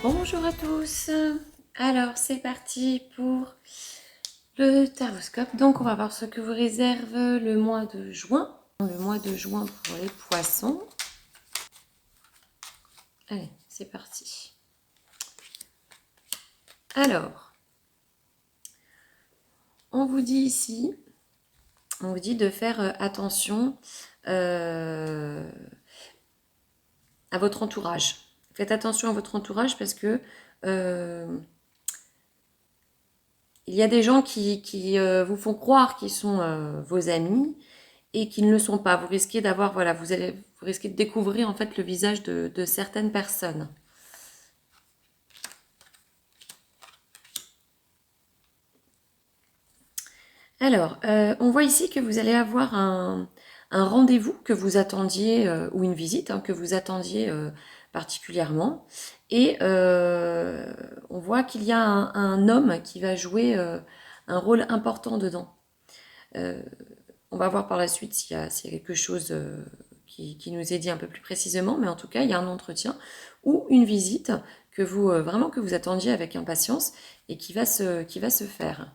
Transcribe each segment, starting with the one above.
Bonjour à tous. Alors, c'est parti pour le taroscope. Donc, on va voir ce que vous réserve le mois de juin. Le mois de juin pour les poissons. Allez, c'est parti. Alors, on vous dit ici, on vous dit de faire attention à votre entourage. Faites attention à votre entourage parce que il y a des gens qui vous font croire qu'ils sont vos amis et qui ne le sont pas. Vous risquez d'avoir, voilà, vous risquez de découvrir en fait le visage de certaines personnes. Alors, on voit ici que vous allez avoir un rendez-vous que vous attendiez, ou une visite hein, que vous attendiez particulièrement. Et on voit qu'il y a un homme qui va jouer un rôle important dedans. Euh, on va voir par la suite s'il y a quelque chose qui nous est dit un peu plus précisément, mais en tout cas, il y a un entretien ou une visite que vous vraiment que vous attendiez avec impatience et qui va se faire.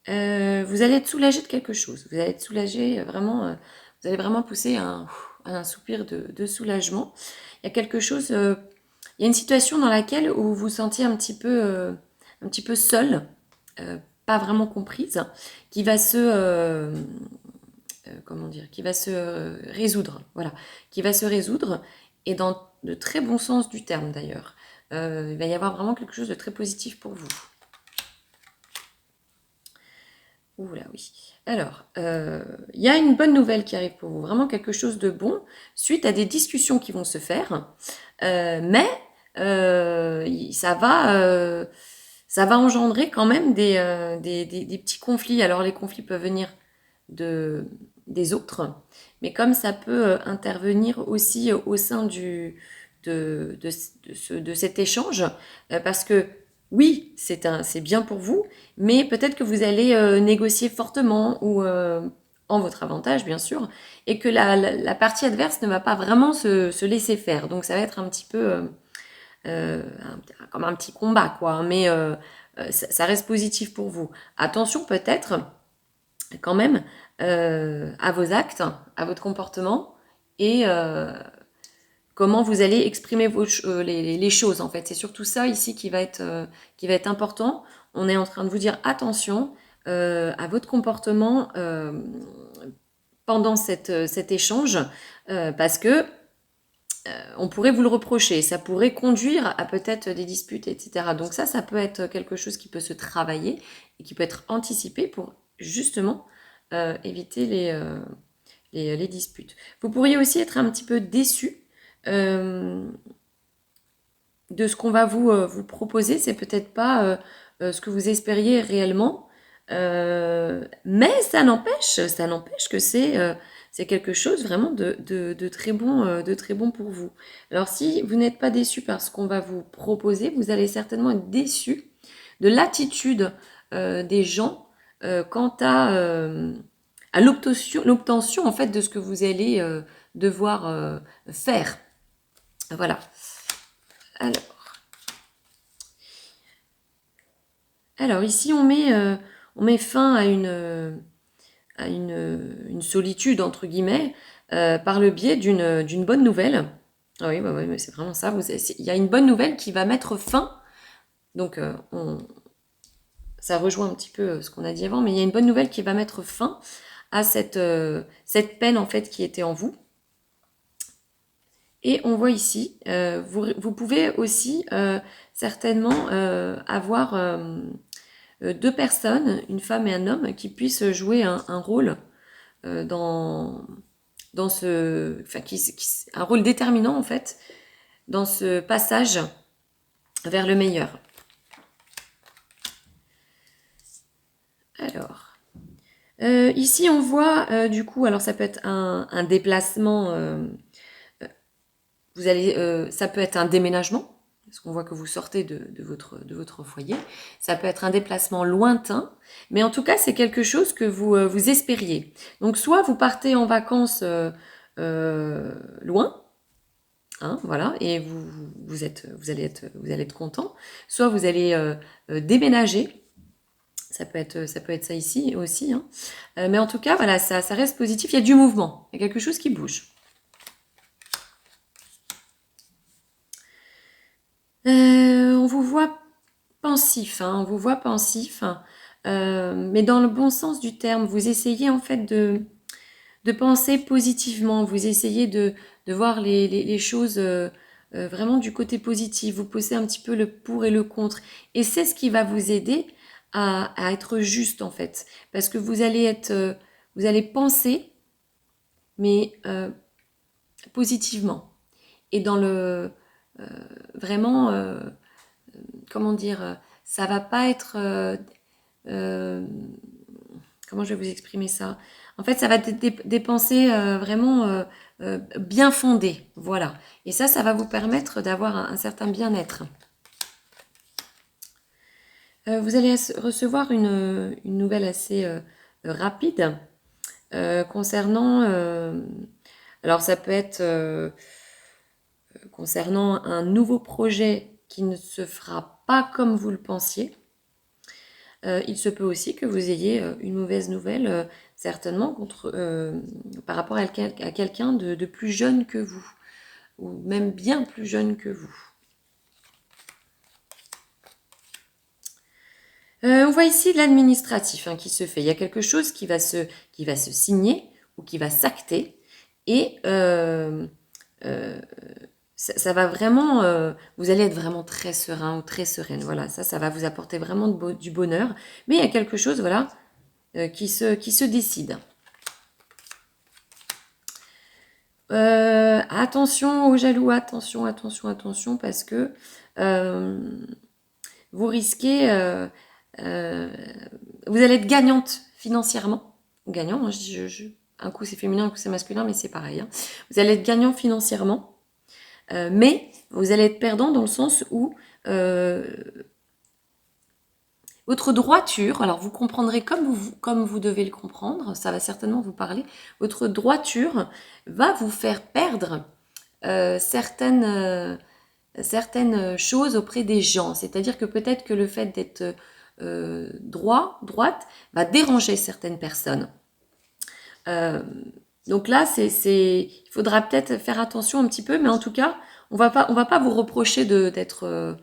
Vous allez être soulagé de quelque chose. Vous allez être soulagé vraiment. Vous allez vraiment pousser un soupir de soulagement. Il y a quelque chose. Il y a une situation dans laquelle où vous vous sentiez un petit peu seul, pas vraiment comprise, qui va comment dire, qui va se résoudre. Voilà, qui va se résoudre et dans de très bons sens du terme d'ailleurs. Il va y avoir vraiment quelque chose de très positif pour vous. Oula, oui. Alors, il y a une bonne nouvelle qui arrive pour vous, vraiment quelque chose de bon, suite à des discussions qui vont se faire, mais ça va engendrer quand même des petits conflits. Alors, les conflits peuvent venir de, des autres, mais comme ça peut intervenir aussi au sein de cet échange, parce que oui, c'est bien pour vous, mais peut-être que vous allez négocier fortement ou en votre avantage, bien sûr, et que la partie adverse ne va pas vraiment se laisser faire. Donc ça va être un petit peu comme un petit combat, quoi. Mais ça reste positif pour vous. Attention peut-être quand même à vos actes, à votre comportement et comment vous allez exprimer les choses en fait. C'est surtout ça ici qui va être important. On est en train de vous dire attention à votre comportement pendant cet échange parce que on pourrait vous le reprocher, ça pourrait conduire à peut-être des disputes, etc. Donc ça peut être quelque chose qui peut se travailler et qui peut être anticipé pour justement éviter les disputes. Vous pourriez aussi être un petit peu déçu euh, de ce qu'on va vous proposer. C'est peut-être pas ce que vous espériez réellement, mais ça n'empêche que c'est quelque chose vraiment de très bon pour vous. Alors si vous n'êtes pas déçu par ce qu'on va vous proposer, vous allez certainement être déçu de l'attitude des gens quant à l'obtention en fait de ce que vous allez devoir faire. Voilà. Alors, alors ici on met fin à une solitude entre guillemets par le biais d'une bonne nouvelle. Ah oui, bah, ouais, c'est vraiment ça. Il y a une bonne nouvelle qui va mettre fin. Donc ça rejoint un petit peu ce qu'on a dit avant, mais il y a une bonne nouvelle qui va mettre fin à cette peine en fait qui était en vous. Et on voit ici, vous pouvez aussi certainement avoir deux personnes, une femme et un homme, qui puissent jouer un rôle dans, dans ce, enfin, un rôle déterminant en fait dans ce passage vers le meilleur. Alors, ici on voit du coup, alors ça peut être un déplacement, ça peut être un déménagement, parce qu'on voit que vous sortez de votre foyer. Ça peut être un déplacement lointain, mais en tout cas, c'est quelque chose que vous espériez. Donc, soit vous partez en vacances loin. Hein, voilà, et vous allez être content. Soit vous allez déménager, ça peut être ça ici aussi. Hein. Mais en tout cas, voilà, ça reste positif. Il y a du mouvement, il y a quelque chose qui bouge. On vous voit pensif, hein, on vous voit pensif, mais dans le bon sens du terme. Vous essayez en fait de penser positivement, vous essayez de voir les choses vraiment du côté positif, vous posez un petit peu le pour et le contre. Et c'est ce qui va vous aider à être juste en fait. Parce que vous allez penser, mais positivement. Et dans le... vraiment, comment dire, ça va pas être... euh, comment je vais vous exprimer ça? En fait, ça va être des pensées vraiment bien fondées, voilà. Et ça va vous permettre d'avoir un certain bien-être. Vous allez recevoir une nouvelle assez rapide concernant... alors, ça peut être concernant un nouveau projet qui ne se fera pas comme vous le pensiez. Il se peut aussi que vous ayez une mauvaise nouvelle, certainement, par rapport à quelqu'un de plus jeune que vous, ou même bien plus jeune que vous. On voit ici l'administratif qui se fait. Il y a quelque chose qui va se signer ou qui va s'acter, et ça va vraiment, vous allez être vraiment très serein ou très sereine. Voilà, ça va vous apporter vraiment du bonheur. Mais il y a quelque chose, voilà, qui se décide. Attention aux jaloux, attention, parce que vous risquez, vous allez être gagnante financièrement. Gagnant, hein, un coup c'est féminin, un coup c'est masculin, mais c'est pareil. Hein. Vous allez être gagnant financièrement, mais vous allez être perdant dans le sens où votre droiture, alors vous comprendrez comme vous devez le comprendre, ça va certainement vous parler, votre droiture va vous faire perdre certaines choses auprès des gens. C'est-à-dire que peut-être que le fait d'être droite, va déranger certaines personnes. Donc là, il faudra peut-être faire attention un petit peu, mais en tout cas, on va pas vous reprocher d'être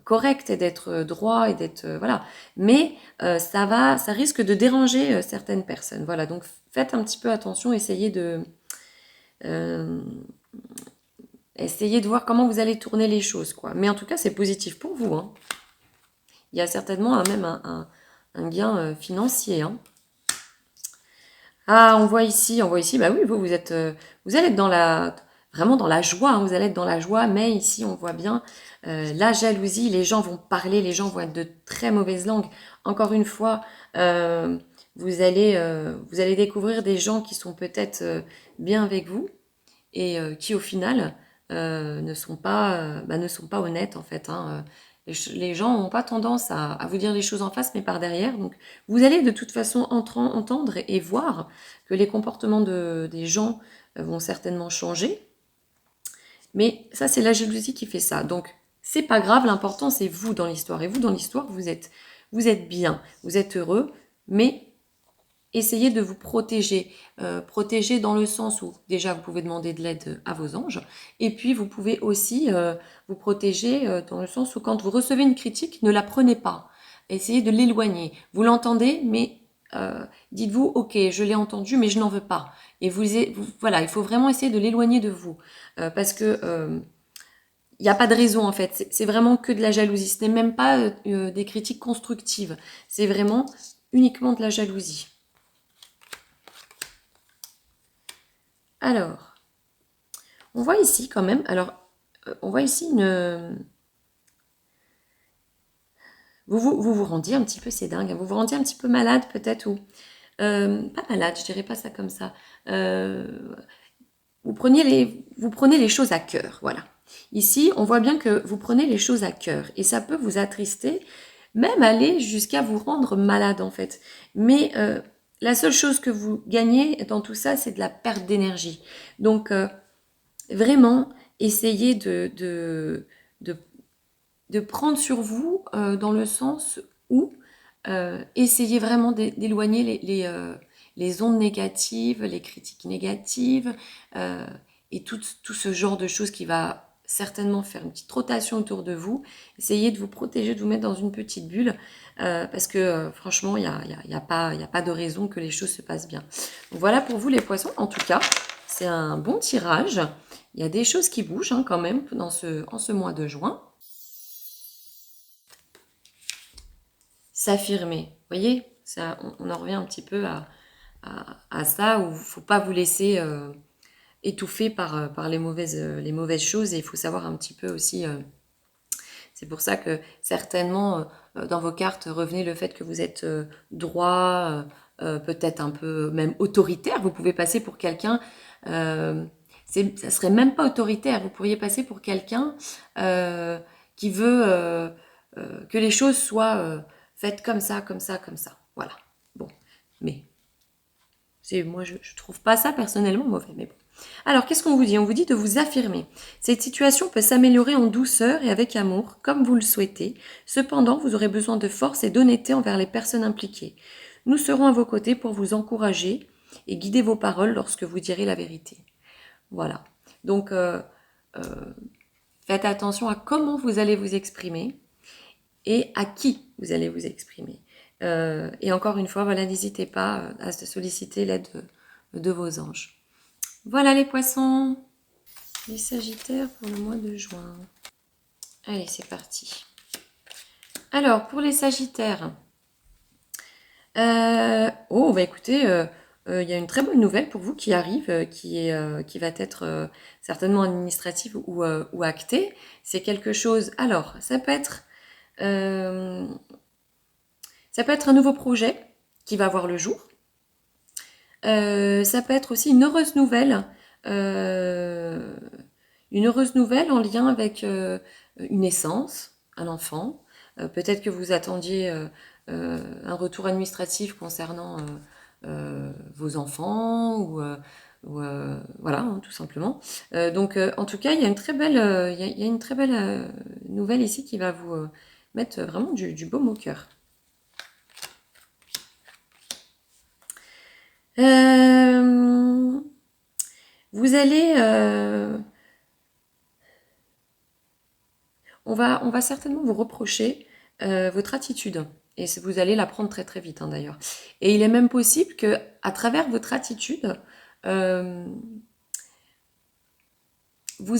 correct et d'être droit et d'être voilà. Mais ça risque de déranger certaines personnes. Voilà, donc faites un petit peu attention, essayez de voir comment vous allez tourner les choses, quoi. Mais en tout cas, c'est positif pour vous. Hein. Il y a certainement même un gain financier. Hein. Ah, on voit ici, bah oui, vous allez être vraiment dans la joie, hein, vous allez être dans la joie, mais ici, on voit bien la jalousie, les gens vont parler, les gens vont être de très mauvaises langues. Encore une fois, vous allez découvrir des gens qui sont peut-être bien avec vous et qui, au final, ne sont pas honnêtes, en fait. Hein. Les gens n'ont pas tendance à vous dire les choses en face, mais par derrière. Donc, vous allez de toute façon entendre et voir que les comportements des gens vont certainement changer. Mais ça, c'est la jalousie qui fait ça. Donc, c'est pas grave, l'important, c'est vous dans l'histoire. Et vous, dans l'histoire, vous êtes bien, vous êtes heureux, mais essayez de vous protéger. Protéger dans le sens où, déjà, vous pouvez demander de l'aide à vos anges. Et puis, vous pouvez aussi vous protéger dans le sens où, quand vous recevez une critique, ne la prenez pas. Essayez de l'éloigner. Vous l'entendez, mais dites-vous, ok, je l'ai entendu, mais je n'en veux pas. Et voilà, il faut vraiment essayer de l'éloigner de vous. Parce que il n'y a pas de raison, en fait. C'est vraiment que de la jalousie. Ce n'est même pas des critiques constructives. C'est vraiment uniquement de la jalousie. Alors, on voit ici quand même, on voit ici vous rendiez un petit peu, c'est dingue, vous vous rendiez un petit peu malade peut-être, ou pas malade, je dirais pas ça comme ça. Vous prenez les choses à cœur, voilà. Ici, on voit bien que vous prenez les choses à cœur, et ça peut vous attrister, même aller jusqu'à vous rendre malade en fait. Mais la seule chose que vous gagnez dans tout ça, c'est de la perte d'énergie. Donc, vraiment, essayez de, de prendre sur vous dans le sens où essayez vraiment d'éloigner les ondes négatives, les critiques négatives et tout ce genre de choses qui va certainement faire une petite rotation autour de vous. Essayez de vous protéger, de vous mettre dans une petite bulle parce que franchement, il y a pas de raison que les choses se passent bien. Donc, voilà pour vous les poissons. En tout cas, c'est un bon tirage. Il y a des choses qui bougent hein, quand même en ce mois de juin. S'affirmer. Vous voyez, ça, on en revient un petit peu à ça, où il ne faut pas vous laisser étouffer par les mauvaises choses, et il faut savoir un petit peu aussi... c'est pour ça que certainement, dans vos cartes, revenez le fait que vous êtes droit, peut-être un peu même autoritaire. Vous pouvez passer pour quelqu'un... ça serait même pas autoritaire. Vous pourriez passer pour quelqu'un qui veut que les choses soient faites comme ça, comme ça, comme ça. Voilà. Bon, mais moi je trouve pas ça personnellement mauvais, mais bon. Alors, qu'est-ce qu'on vous dit? On vous dit de vous affirmer. Cette situation peut s'améliorer en douceur et avec amour, comme vous le souhaitez. Cependant, vous aurez besoin de force et d'honnêteté envers les personnes impliquées. Nous serons à vos côtés pour vous encourager et guider vos paroles lorsque vous direz la vérité. Voilà. Donc, faites attention à comment vous allez vous exprimer et à qui vous allez vous exprimer. Et encore une fois, voilà, n'hésitez pas à solliciter l'aide de vos anges. Voilà les poissons, les sagittaires pour le mois de juin. Allez, c'est parti. Alors, pour les sagittaires, écoutez, il y a une très bonne nouvelle pour vous qui arrive, qui va être certainement administrative ou actée. C'est quelque chose... Alors, ça peut être un nouveau projet qui va voir le jour. Ça peut être aussi une heureuse nouvelle en lien avec une naissance, un enfant. Peut-être que vous attendiez un retour administratif concernant vos enfants voilà, hein, tout simplement. Donc, en tout cas, il y a une très belle, il y a une très belle nouvelle ici qui va vous mettre vraiment du baume au cœur. Vous allez... on va certainement vous reprocher votre attitude. Et vous allez la prendre très très vite hein, d'ailleurs. Et il est même possible que à travers votre attitude, vous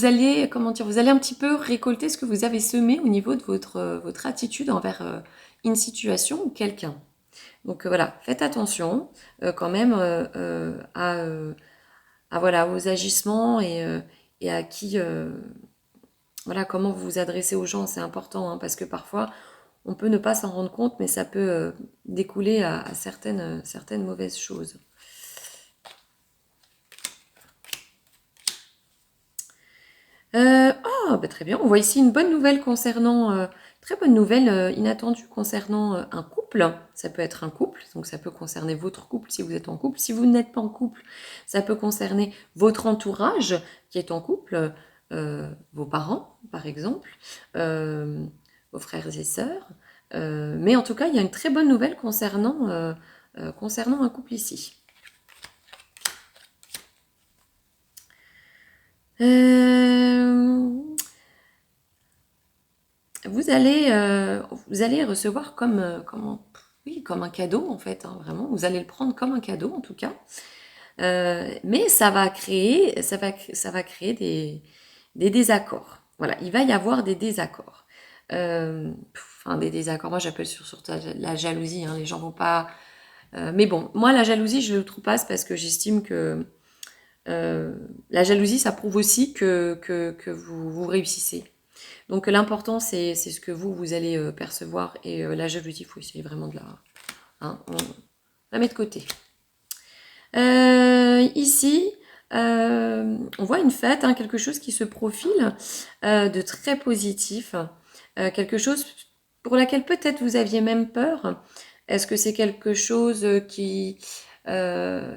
allez un petit peu récolter ce que vous avez semé au niveau de votre attitude envers une situation ou quelqu'un. Donc voilà, faites attention quand même voilà, aux agissements et à qui... voilà, comment vous vous adressez aux gens, c'est important, hein, parce que parfois, on peut ne pas s'en rendre compte, mais ça peut découler à certaines mauvaises choses. Très bien. On voit ici une bonne nouvelle concernant, très bonne nouvelle inattendue concernant un couple. Ça peut être un couple, donc ça peut concerner votre couple si vous êtes en couple. Si vous n'êtes pas en couple, ça peut concerner votre entourage qui est en couple, vos parents par exemple, vos frères et sœurs. Mais en tout cas, il y a une très bonne nouvelle concernant un couple ici. Vous allez recevoir comme un cadeau en fait, hein, vraiment. Vous allez le prendre comme un cadeau en tout cas. Mais ça va créer des désaccords. Voilà, il va y avoir des désaccords. Des désaccords, moi j'appelle surtout la jalousie, hein, les gens vont pas... mais bon, moi la jalousie je ne le trouve pas, parce que j'estime que la jalousie ça prouve aussi que vous réussissez. Donc l'important c'est ce que vous allez percevoir, et la jalousie, il faut essayer vraiment de la mettre de côté. Ici, on voit une fête, hein, quelque chose qui se profile de très positif, quelque chose pour laquelle peut-être vous aviez même peur. Est-ce que c'est quelque chose qui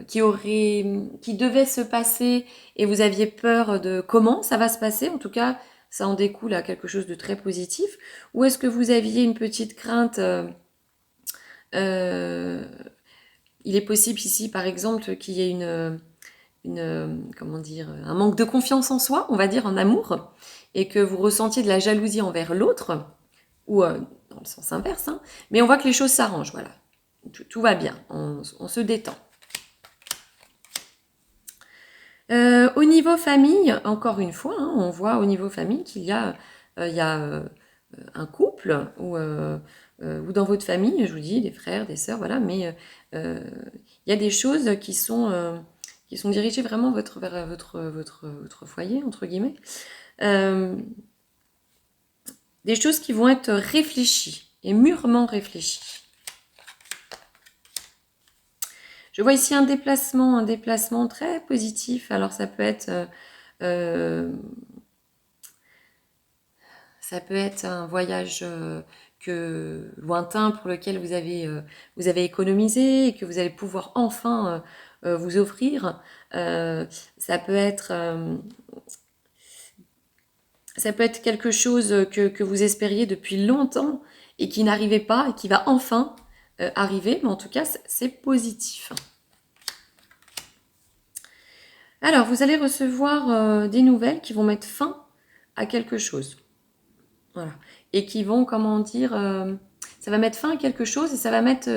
qui devait se passer et vous aviez peur de comment ça va se passer. En tout cas, ça en découle à quelque chose de très positif. Ou est-ce que vous aviez une petite crainte euh, il est possible ici, par exemple, qu'il y ait comment dire, un manque de confiance en soi, on va dire, en amour, et que vous ressentiez de la jalousie envers l'autre, ou dans le sens inverse, hein, mais on voit que les choses s'arrangent, voilà. Tout va bien, on se détend. Au niveau famille, encore une fois, hein, on voit au niveau famille qu'il y a, un couple ou dans votre famille, je vous dis, des frères, des sœurs, voilà, mais il y a des choses qui sont dirigées vraiment vers votre foyer, entre guillemets. Des choses qui vont être réfléchies et mûrement réfléchies. Je vois ici un déplacement très positif. Alors ça peut être un voyage lointain pour lequel vous avez économisé et que vous allez pouvoir enfin vous offrir. Ça peut être quelque chose que vous espériez depuis longtemps et qui n'arrivait pas et qui va enfin arriver. Mais en tout cas, c'est positif. Alors, vous allez recevoir des nouvelles qui vont mettre fin à quelque chose. Voilà. Et qui vont, comment dire, ça va mettre fin à quelque chose et ça va mettre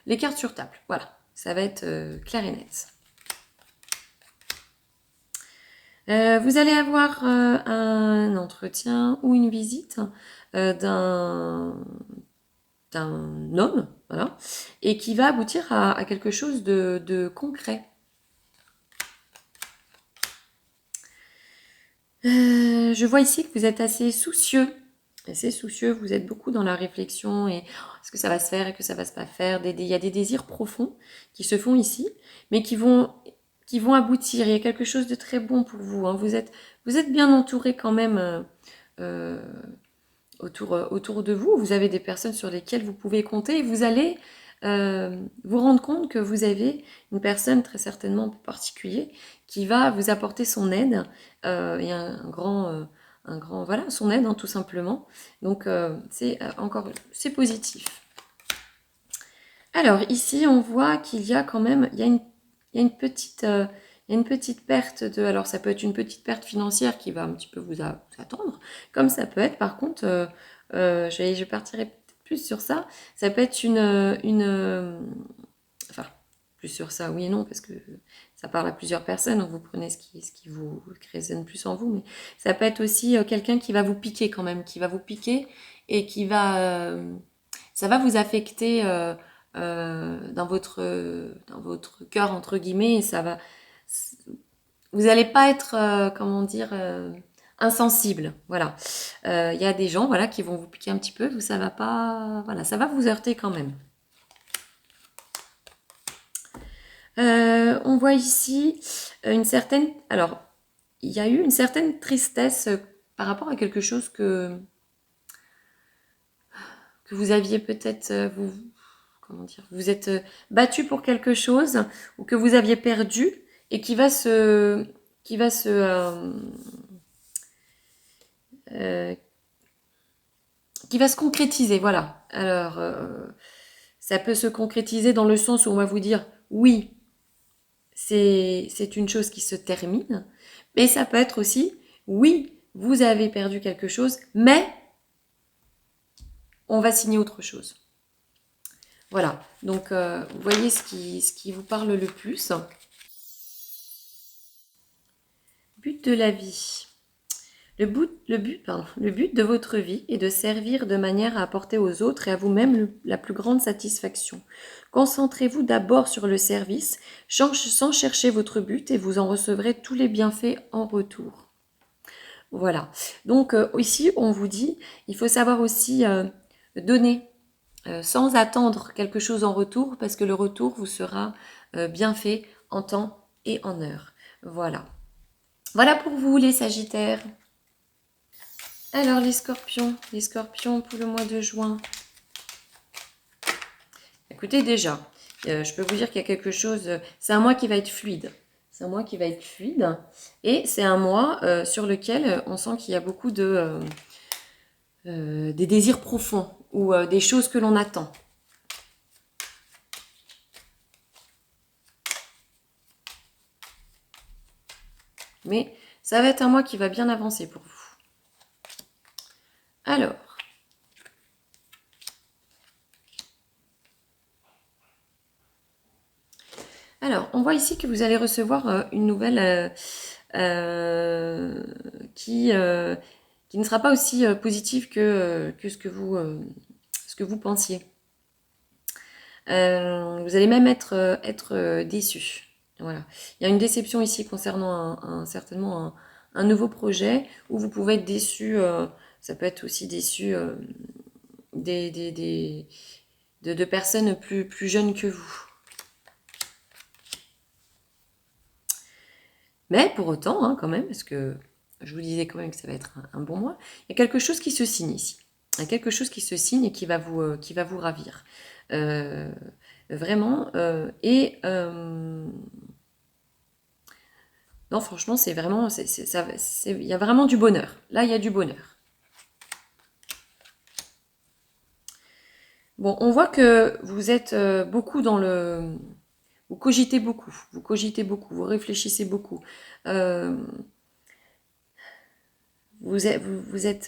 les cartes sur table. Voilà. Ça va être clair et net. Vous allez avoir un entretien ou une visite d'un homme, voilà, et qui va aboutir à quelque chose de concret. Je vois ici que vous êtes assez soucieux. Vous êtes beaucoup dans la réflexion et est-ce que ça va se faire et que ça va se pas faire. Il y a des désirs profonds qui se font ici, mais qui vont aboutir. Il y a quelque chose de très bon pour vous. Hein. Vous êtes bien entouré quand même autour de vous. Vous avez des personnes sur lesquelles vous pouvez compter et vous allez vous rendre compte que vous avez une personne très certainement en particulier qui va vous apporter son aide et un grand voilà, son aide hein, tout simplement. Donc c'est positif. Alors ici on voit qu'il y a quand même il y a une petite perte de alors ça peut être une petite perte financière qui va un petit peu vous attendre comme ça peut être par contre je partirai plus sur ça peut être enfin plus sur ça oui et non parce que ça parle à plusieurs personnes donc vous prenez ce qui vous résonne plus en vous mais ça peut être aussi quelqu'un qui va vous piquer quand même qui va vous piquer et qui va ça va vous affecter dans votre cœur entre guillemets et ça va vous n'allez pas être comment dire insensible voilà y a des gens voilà qui vont vous piquer un petit peu ça va pas voilà ça va vous heurter quand même. On voit ici une certaine alors il y a eu une certaine tristesse par rapport à quelque chose que vous aviez peut-être vous êtes battu pour quelque chose ou que vous aviez perdu et qui va se concrétiser, voilà. Alors, ça peut se concrétiser dans le sens où on va vous dire oui, c'est une chose qui se termine, mais ça peut être aussi oui, vous avez perdu quelque chose, mais on va signer autre chose. Voilà, donc vous voyez ce qui vous parle le plus. But de la vie. Le but de votre vie est de servir de manière à apporter aux autres et à vous-même la plus grande satisfaction. Concentrez-vous d'abord sur le service, sans chercher votre but, et vous en recevrez tous les bienfaits en retour. Voilà. Donc ici, on vous dit, il faut savoir aussi donner sans attendre quelque chose en retour, parce que le retour vous sera bien fait en temps et en heure. Voilà. Voilà pour vous les Sagittaires. Alors les Scorpions pour le mois de juin. Écoutez déjà, Je peux vous dire qu'il y a quelque chose... c'est un mois qui va être fluide. C'est un mois qui va être fluide. Et c'est un mois sur lequel on sent qu'il y a beaucoup des désirs profonds ou des choses que l'on attend. Mais ça va être un mois qui va bien avancer pour vous. Alors, on voit ici que vous allez recevoir une nouvelle qui ne sera pas aussi positive que ce que vous pensiez. Vous allez même être déçu. Voilà. Il y a une déception ici concernant certainement un nouveau projet où vous pouvez être déçu. Ça peut être aussi déçu de personnes plus jeunes que vous. Mais pour autant, hein, quand même, parce que je vous disais quand même que ça va être un bon mois, il y a quelque chose qui se signe ici. Il y a quelque chose qui se signe et qui va vous ravir. Vraiment. Non, franchement, c'est vraiment... il y a vraiment du bonheur. Là, il y a du bonheur. Bon, on voit que vous êtes beaucoup dans le... Vous cogitez beaucoup, vous réfléchissez beaucoup. Vous êtes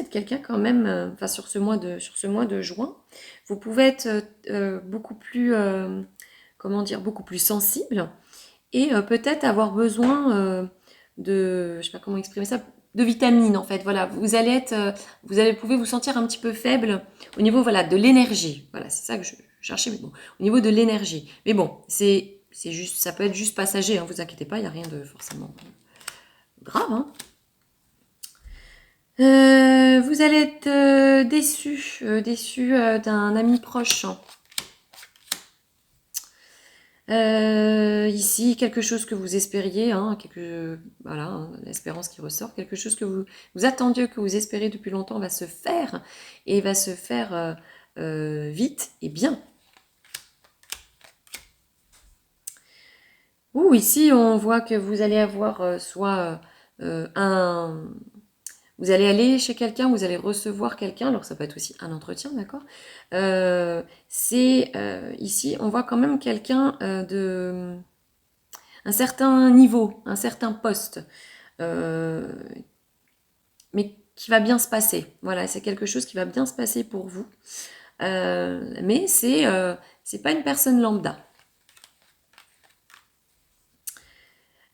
quelqu'un quand même, enfin sur ce mois de juin, vous pouvez être beaucoup plus, comment dire, beaucoup plus sensible et peut-être avoir besoin je sais pas comment exprimer ça, de vitamines en fait. Voilà, pouvez vous sentir un petit peu faible au niveau voilà de l'énergie. Voilà, c'est ça que je cherchais, mais bon, au niveau de l'énergie. Mais bon, c'est juste, ça peut être juste passager. Hein, vous inquiétez pas, il y a rien de forcément grave. Hein. Vous allez être déçu d'un ami proche. Ici, quelque chose que vous espériez, hein, voilà, hein, l'espérance qui ressort, quelque chose que vous attendiez, que vous espérez depuis longtemps va se faire, et va se faire vite et bien. Ou ici, on voit que vous allez avoir soit vous allez aller chez quelqu'un, vous allez recevoir quelqu'un, alors ça peut être aussi un entretien, d'accord ici, on voit quand même quelqu'un de un certain niveau, un certain poste, mais qui va bien se passer. Voilà, c'est quelque chose qui va bien se passer pour vous. Mais c'est pas une personne lambda.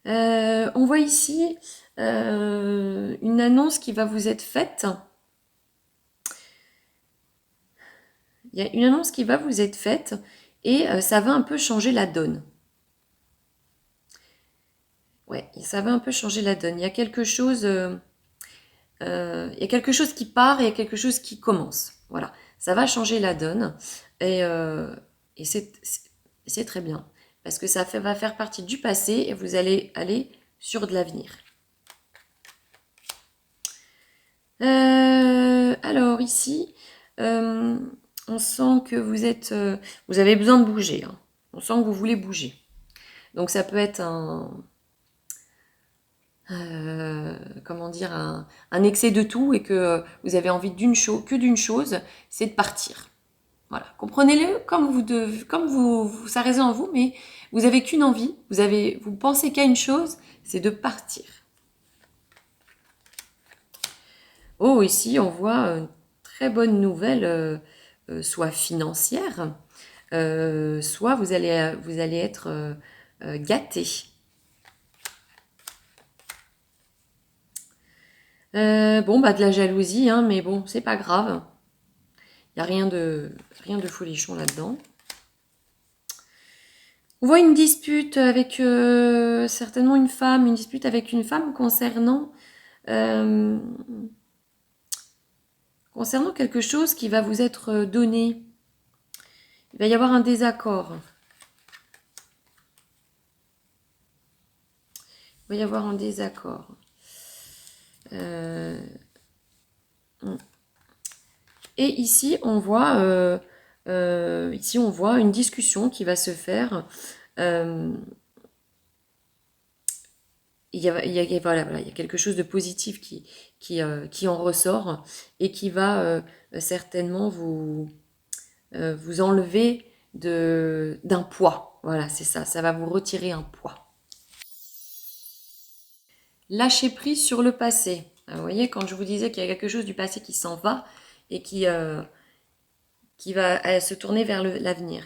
On voit ici une annonce qui va vous être faite. Il y a une annonce qui va vous être faite et ça va un peu changer la donne. Ouais, ça va un peu changer la donne. Il y a quelque chose, qui part et il y a quelque chose qui commence. Voilà, ça va changer la donne et c'est très bien parce que va faire partie du passé et vous allez aller sur de l'avenir. Alors ici, on sent que vous avez besoin de bouger. Hein. On sent que vous voulez bouger. Donc ça peut être comment dire, un excès de tout et que vous avez envie d'une chose, c'est de partir. Voilà, comprenez-le comme ça résonne en vous, mais vous avez qu'une envie, vous pensez qu'à une chose, c'est de partir. Oh, ici, on voit une très bonne nouvelle, soit financière, soit vous allez être gâté. Bon, bah de la jalousie, hein, mais bon, c'est pas grave. Il n'y a rien de folichon là-dedans. On voit une dispute avec certainement une dispute avec une femme concernant quelque chose qui va vous être donné. Il va y avoir un désaccord. Il va y avoir un désaccord. Et ici, on voit Ici, on voit une discussion qui va se faire. Euh, voilà, il y a quelque chose de positif qui en ressort et qui va certainement vous enlever d'un poids. Voilà, c'est ça, ça va vous retirer un poids. Lâcher prise sur le passé. Vous voyez, quand je vous disais qu'il y a quelque chose du passé qui s'en va et qui va se tourner vers l'avenir.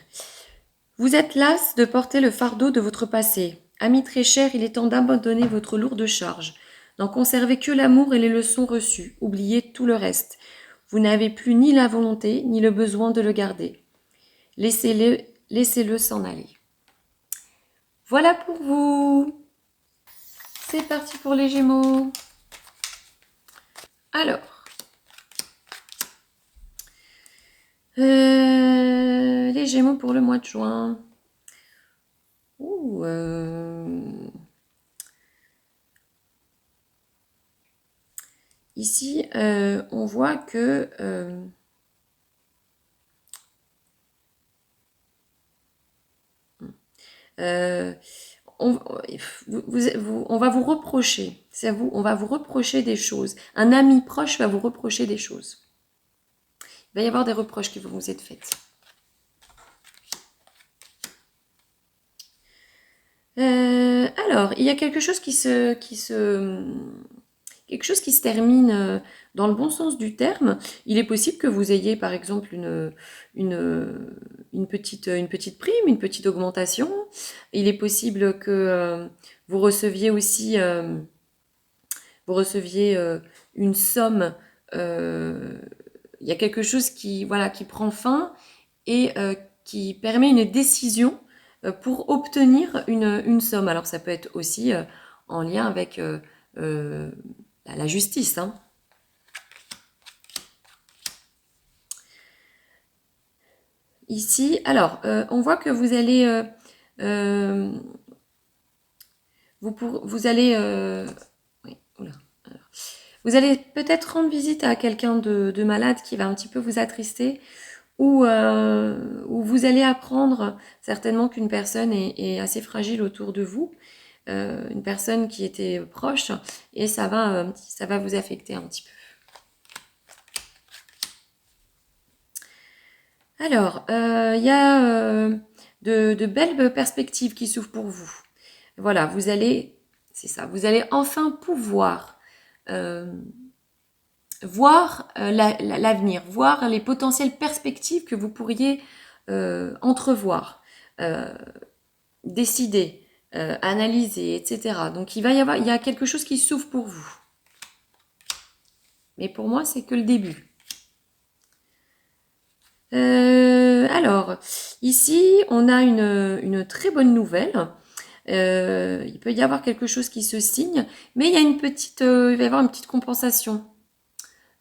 Vous êtes las de porter le fardeau de votre passé. Ami très cher, il est temps d'abandonner votre lourde charge. N'en conservez que l'amour et les leçons reçues. Oubliez tout le reste. Vous n'avez plus ni la volonté ni le besoin de le garder. Laissez-le s'en aller. Voilà pour vous. C'est parti pour les Gémeaux. Alors, les Gémeaux pour le mois de juin. Ici, on voit que on va vous reprocher, c'est vous, on va vous reprocher des choses. Un ami proche va vous reprocher des choses. Il va y avoir des reproches qui vont vous être faites. Alors, il y a quelque chose qui se termine dans le bon sens du terme. Il est possible que vous ayez, par exemple, une petite prime, une petite augmentation. Il est possible que vous receviez aussi une somme. Il y a quelque chose qui prend fin et qui permet une décision pour obtenir une somme. Alors ça peut être aussi en lien avec la justice. Hein. Ici, alors, on voit que vous allez... vous allez... oui, oula. Alors, vous allez peut-être rendre visite à quelqu'un de malade qui va un petit peu vous attrister ou vous allez apprendre certainement qu'une personne est assez fragile autour de vous, une personne qui était proche, et ça va vous affecter un petit peu. Alors, il y a de belles perspectives qui s'ouvrent pour vous. Voilà, vous allez enfin pouvoir voir l'avenir, voir les potentielles perspectives que vous pourriez entrevoir, décider, analyser, etc. Donc il y a quelque chose qui s'ouvre pour vous. Mais pour moi, c'est que le début. Alors, ici, on a une très bonne nouvelle. Il peut y avoir quelque chose qui se signe, mais il va y avoir une petite compensation.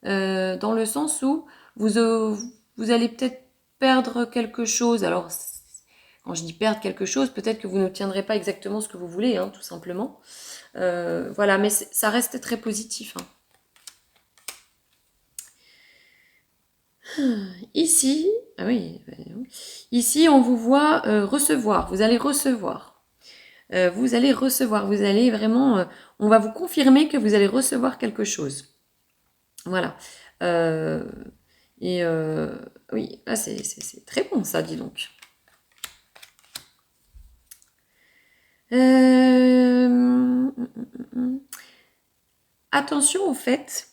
Dans le sens où vous allez peut-être perdre quelque chose. Alors, quand je dis perdre quelque chose, peut-être que vous n'obtiendrez pas exactement ce que vous voulez, hein, tout simplement. Voilà, mais ça reste très positif. Hein. Ici, ah oui, ici on vous voit recevoir. Vous allez recevoir. Vous allez vraiment. On va vous confirmer que vous allez recevoir quelque chose. Voilà. Oui, ah, c'est très bon ça, dis donc. Attention au fait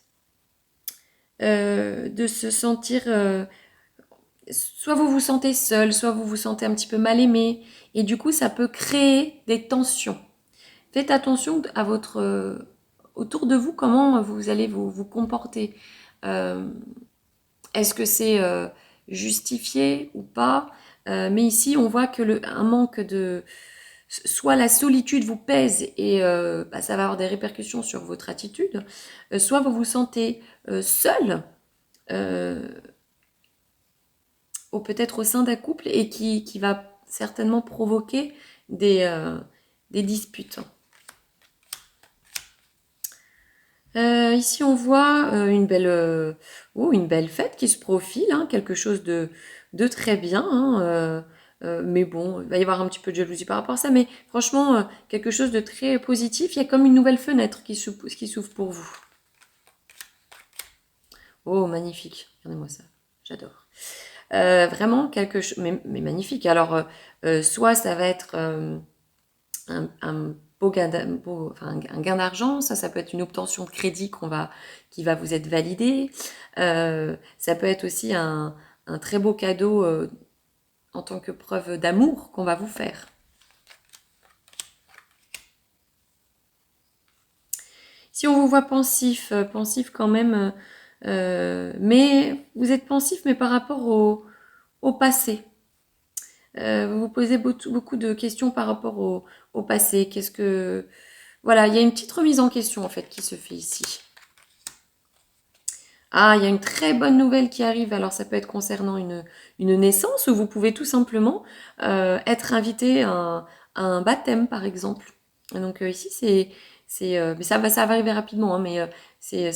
de se sentir... soit vous vous sentez seul, soit vous vous sentez un petit peu mal aimé. Et du coup, ça peut créer des tensions. Faites attention à votre... autour de vous, comment vous allez vous comporter. Est-ce que c'est justifié ou pas? Mais ici, on voit que un manque de... Soit la solitude vous pèse et ça va avoir des répercussions sur votre attitude, soit vous vous sentez seul, peut-être au sein d'un couple, et qui va certainement provoquer des disputes. Ici, on voit une belle fête qui se profile, hein, quelque chose de de très bien, hein, mais bon, il va y avoir un petit peu de jalousie par rapport à ça, mais franchement, quelque chose de très positif. Il y a comme une nouvelle fenêtre qui s'ouvre pour vous. Oh, magnifique. Regardez-moi ça. J'adore. Vraiment quelque chose, mais magnifique. Alors, soit ça va être un beau gain, enfin, un gain d'argent, ça peut être une obtention de crédit qui va vous être validée. Ça peut être aussi un très beau cadeau en tant que preuve d'amour qu'on va vous faire. Si on vous voit pensif, pensif quand même, mais vous êtes pensif, mais par rapport au passé. Vous vous posez beaucoup de questions par rapport au passé. Qu'est-ce que... Voilà, il y a une petite remise en question en fait qui se fait ici. Ah, il y a une très bonne nouvelle qui arrive. Alors ça peut être concernant une naissance ou vous pouvez tout simplement être invité à un baptême par exemple. Et donc ici mais ça va arriver rapidement, hein, mais c'est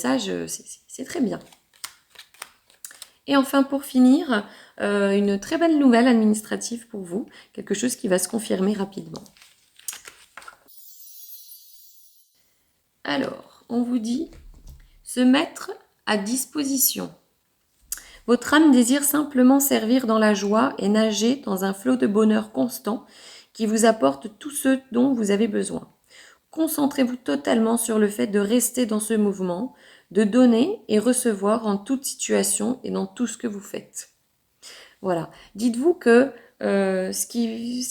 très bien. Et enfin, pour finir, une très belle nouvelle administrative pour vous, quelque chose qui va se confirmer rapidement. Alors, on vous dit se mettre à disposition. Votre âme désire simplement servir dans la joie et nager dans un flot de bonheur constant qui vous apporte tout ce dont vous avez besoin. Concentrez-vous totalement sur le fait de rester dans ce mouvement, de donner et recevoir en toute situation et dans tout ce que vous faites. Voilà. Dites-vous que ce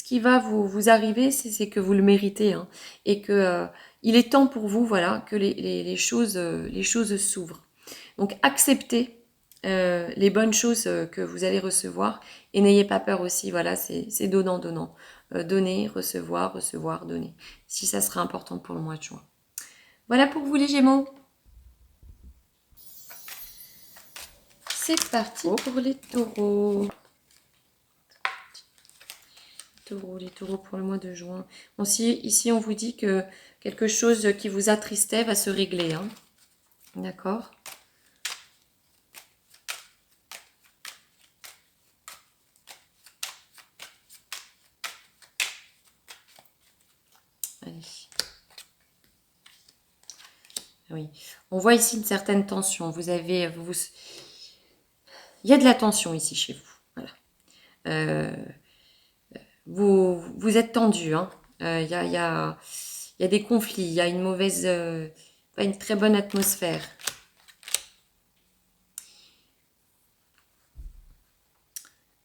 qui va vous arriver, c'est que vous le méritez, hein, et que il est temps pour vous, voilà, que les choses s'ouvrent. Donc acceptez les bonnes choses que vous allez recevoir et n'ayez pas peur aussi, voilà, c'est donnant. Donner, recevoir, recevoir, donner. Si ça sera important pour le mois de juin. Voilà pour vous les Gémeaux. C'est parti pour les taureaux. Les taureaux pour le mois de juin. Bon, ici, on vous dit que quelque chose qui vous attristait va se régler. Hein. D'accord? Allez. Oui. On voit ici une certaine tension. Il y a de la tension ici chez vous. Voilà. Vous êtes tendu. Hein. Il y a des conflits. Il y a une mauvaise... pas une très bonne atmosphère.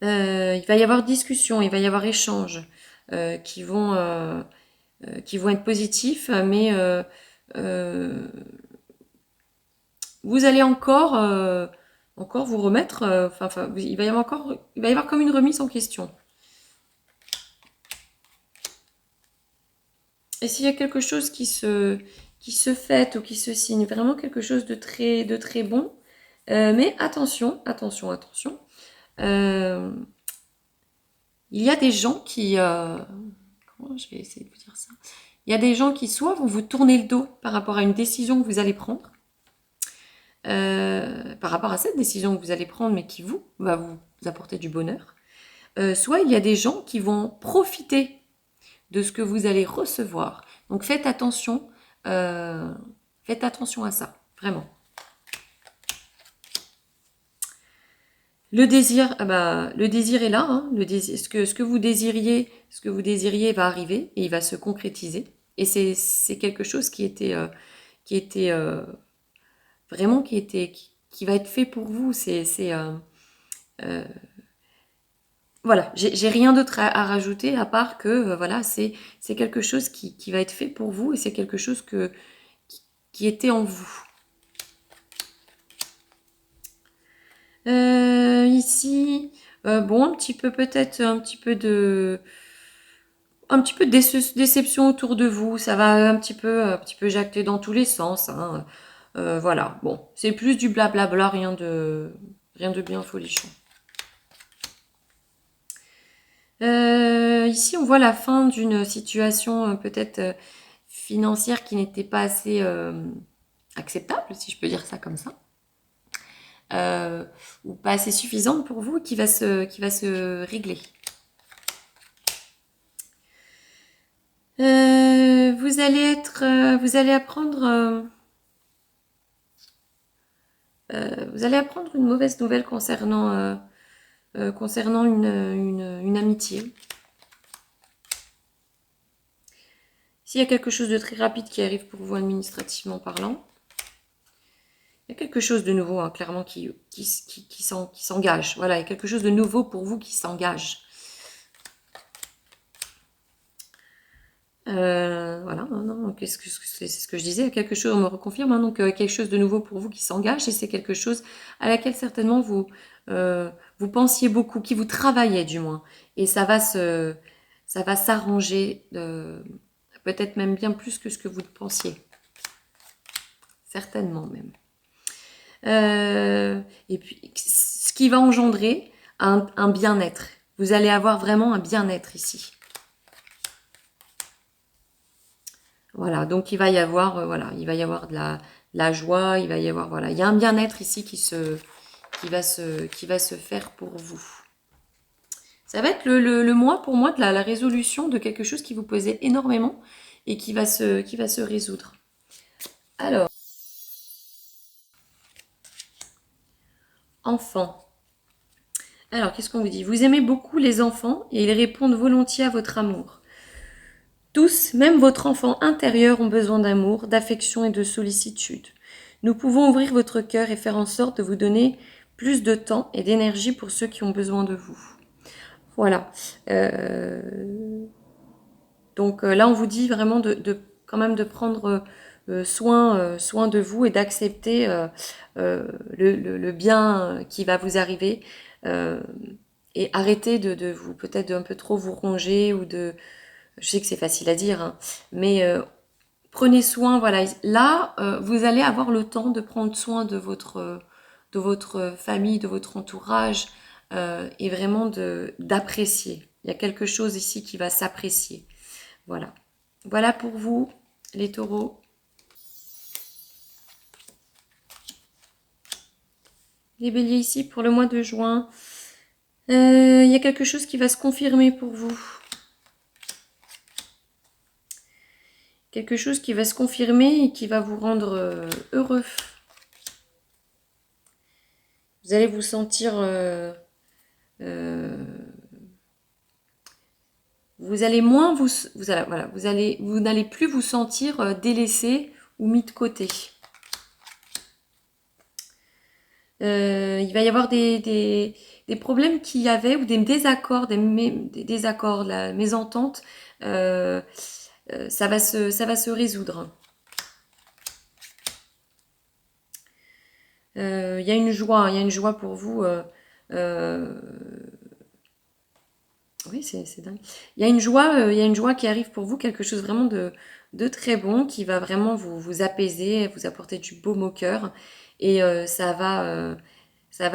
Il va y avoir discussion, il va y avoir échange qui vont être positifs, mais vous allez encore vous remettre. Il va y avoir comme une remise en question. Et s'il y a quelque chose qui se fête ou qui se signe, vraiment quelque chose de très bon. Mais attention. Il y a des gens qui... comment je vais essayer de vous dire ça? Il y a des gens qui soit vont vous tourner le dos par rapport à une décision que vous allez prendre, par rapport à cette décision que vous allez prendre, mais qui va vous apporter du bonheur. Soit il y a des gens qui vont profiter de ce que vous allez recevoir. Donc faites attention à ça, vraiment. Le désir, le désir est là. Hein, ce que vous désiriez va arriver et il va se concrétiser. Et c'est quelque chose qui va être fait pour vous. Voilà, j'ai rien d'autre à rajouter à part que voilà, c'est quelque chose qui va être fait pour vous et c'est quelque chose qui était en vous. Ici, bon, un petit peu de déception autour de vous. Ça va un petit peu jacter dans tous les sens. Hein. Voilà, bon, c'est plus du blablabla, rien de bien folichon. Ici, on voit la fin d'une situation peut-être financière qui n'était pas assez acceptable, si je peux dire ça comme ça. ou pas assez suffisante pour vous qui va se régler. Vous allez apprendre une mauvaise nouvelle concernant une amitié. S'il y a quelque chose de très rapide qui arrive pour vous administrativement parlant, il y a quelque chose de nouveau, hein, clairement, qui s'engage. Voilà, il y a quelque chose de nouveau pour vous qui s'engage. Voilà, c'est ce que je disais, quelque chose, on me reconfirme, hein, donc quelque chose de nouveau pour vous qui s'engage, et c'est quelque chose à laquelle certainement vous pensiez beaucoup, qui vous travaillait du moins, et ça va s'arranger, peut-être même bien plus que ce que vous pensiez, certainement même. Et puis, ce qui va engendrer un bien-être. Vous allez avoir vraiment un bien-être ici. Voilà, donc il va y avoir, il va y avoir de la joie, il va y avoir, voilà, il y a un bien-être ici qui va se faire pour vous. Ça va être le mois pour moi de la résolution de quelque chose qui vous pesait énormément et qui va se résoudre. Alors, enfant. Alors, qu'est-ce qu'on vous dit? Vous aimez beaucoup les enfants et ils répondent volontiers à votre amour. Tous, même votre enfant intérieur, ont besoin d'amour, d'affection et de sollicitude. Nous pouvons ouvrir votre cœur et faire en sorte de vous donner plus de temps et d'énergie pour ceux qui ont besoin de vous. Voilà. Donc là, on vous dit vraiment quand même de prendre soin de vous et d'accepter le bien qui va vous arriver. Euh, et arrêtez de vous peut-être un peu trop vous ronger ou de... Je sais que c'est facile à dire, hein, mais prenez soin, voilà. Là, vous allez avoir le temps de prendre soin de votre famille, de votre entourage, et vraiment d'apprécier. Il y a quelque chose ici qui va s'apprécier. Voilà. Voilà pour vous, les taureaux. Les béliers ici pour le mois de juin. Il y a quelque chose qui va se confirmer pour vous. Quelque chose qui va se confirmer et qui va vous rendre heureux. Vous allez vous sentir... vous allez moins vous n'allez plus vous sentir délaissé ou mis de côté. Il va y avoir des problèmes qu'il y avait ou des désaccords, des désaccords, la mésentente. Ça va se résoudre. Il y a une joie pour vous. Oui, c'est dingue. Il y a une joie qui arrive pour vous, quelque chose vraiment de très bon, qui va vraiment vous apaiser, vous apporter du baume au cœur. Et ça va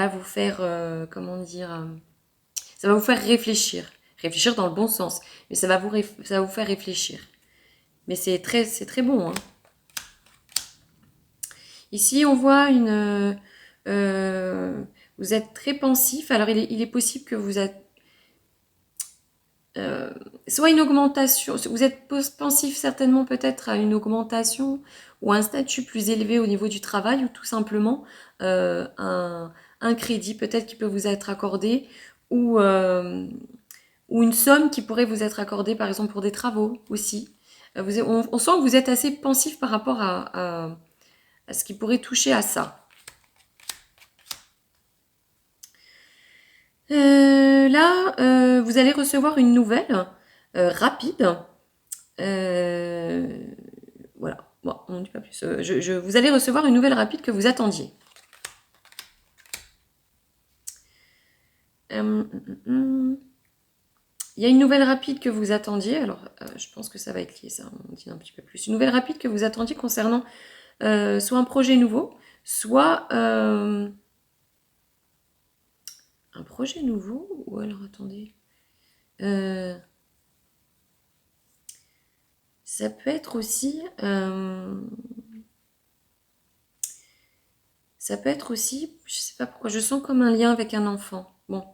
vous faire, comment dire, ça va vous faire réfléchir. Réfléchir dans le bon sens, mais ça va vous faire réfléchir. Mais c'est très bon, hein. Ici, on voit vous êtes très pensif. Alors, il est possible que vous êtes soit une augmentation, vous êtes pensif certainement peut-être à une augmentation ou un statut plus élevé au niveau du travail ou tout simplement un crédit peut-être qui peut vous être accordé ou une somme qui pourrait vous être accordée par exemple pour des travaux aussi. On sent que vous êtes assez pensif par rapport à ce qui pourrait toucher à ça. Là, vous allez recevoir une nouvelle rapide. Voilà. Bon, on ne dit pas plus. Vous allez recevoir une nouvelle rapide que vous attendiez. Il y a une nouvelle rapide que vous attendiez. Alors, je pense que ça va être lié, ça. On dit un petit peu plus. Une nouvelle rapide que vous attendiez concernant soit un projet nouveau, soit un projet nouveau. Ou alors, attendez. Ça peut être aussi Ça peut être aussi, je sais pas pourquoi, je sens comme un lien avec un enfant. Bon,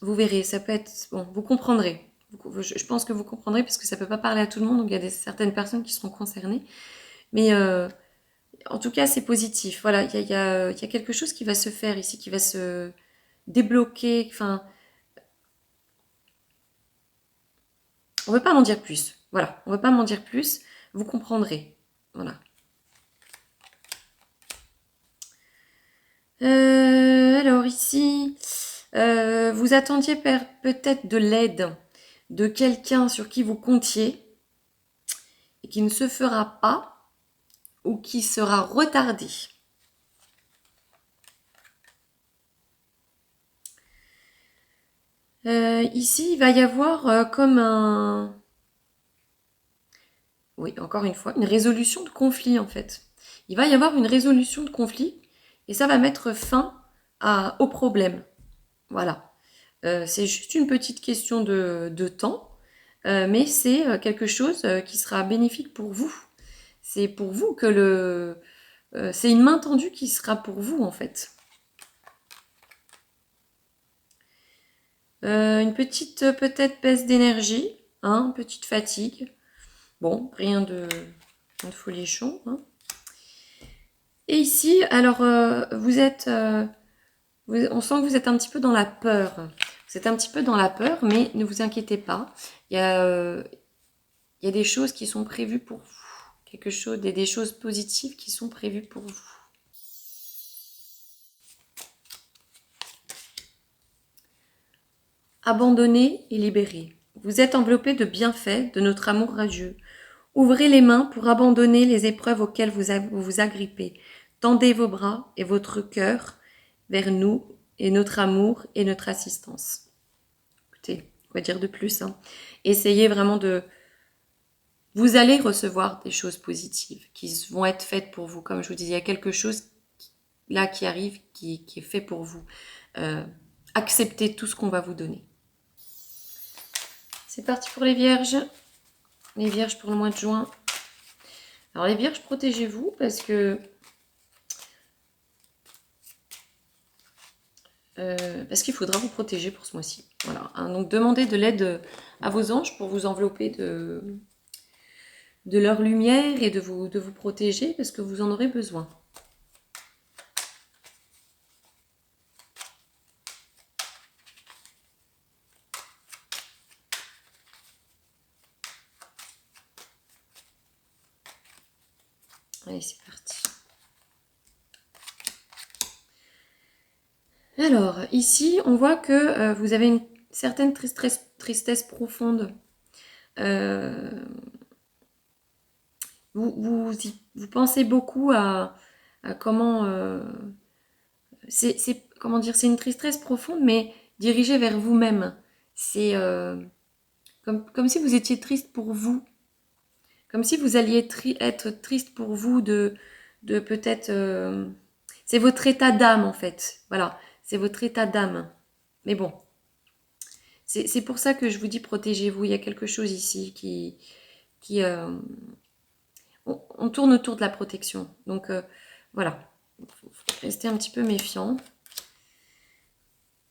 vous verrez, ça peut être, bon, vous comprendrez. Je pense que vous comprendrez parce que ça peut pas parler à tout le monde, donc il y a certaines personnes qui seront concernées. Mais en tout cas, c'est positif. Voilà, il y a quelque chose qui va se faire ici, qui va se débloquer. Enfin, on ne veut pas m'en dire plus. Voilà, on ne veut pas m'en dire plus. Vous comprendrez. Voilà. Alors ici, vous attendiez peut-être de l'aide de quelqu'un sur qui vous comptiez et qui ne se fera pas ou qui sera retardé. Ici, il va y avoir comme un... Oui, encore une fois, une résolution de conflit en fait. Il va y avoir une résolution de conflit et ça va mettre fin au problème. Voilà. C'est juste une petite question de temps, mais c'est quelque chose qui sera bénéfique pour vous. C'est pour vous que c'est une main tendue qui sera pour vous en fait. Une petite peut-être baisse d'énergie, hein, petite fatigue. Bon, rien de folichon. Hein. Et ici, alors on sent que vous êtes un petit peu dans la peur. Vous êtes un petit peu dans la peur, mais ne vous inquiétez pas. Il y a des choses qui sont prévues pour vous. Quelque chose, des choses positives qui sont prévues pour vous. Abandonné et libéré. Vous êtes enveloppé de bienfaits de notre amour radieux. Ouvrez les mains pour abandonner les épreuves auxquelles vous vous agrippez. Tendez vos bras et votre cœur vers nous et notre amour et notre assistance. Écoutez, quoi dire de plus, hein. Essayez vraiment de... Vous allez recevoir des choses positives qui vont être faites pour vous. Comme je vous disais, il y a quelque chose là qui arrive, qui est fait pour vous. Acceptez tout ce qu'on va vous donner. C'est parti pour les vierges. Les vierges pour le mois de juin. Alors les vierges, protégez-vous parce que... parce qu'il faudra vous protéger pour ce mois-ci. Voilà. Hein, donc demandez de l'aide à vos anges pour vous envelopper de leur lumière et de vous protéger parce que vous en aurez besoin. Allez, c'est parti. Alors, ici, on voit que vous avez une certaine tristesse profonde. Vous pensez beaucoup à comment... comment dire, c'est une tristesse profonde, mais dirigée vers vous-même. C'est comme si vous étiez triste pour vous. Comme si vous alliez être triste pour vous de peut-être... c'est votre état d'âme, en fait. Voilà, c'est votre état d'âme. Mais bon, c'est pour ça que je vous dis protégez-vous. Il y a quelque chose ici qui on tourne autour de la protection. Donc, voilà. Restez un petit peu méfiant.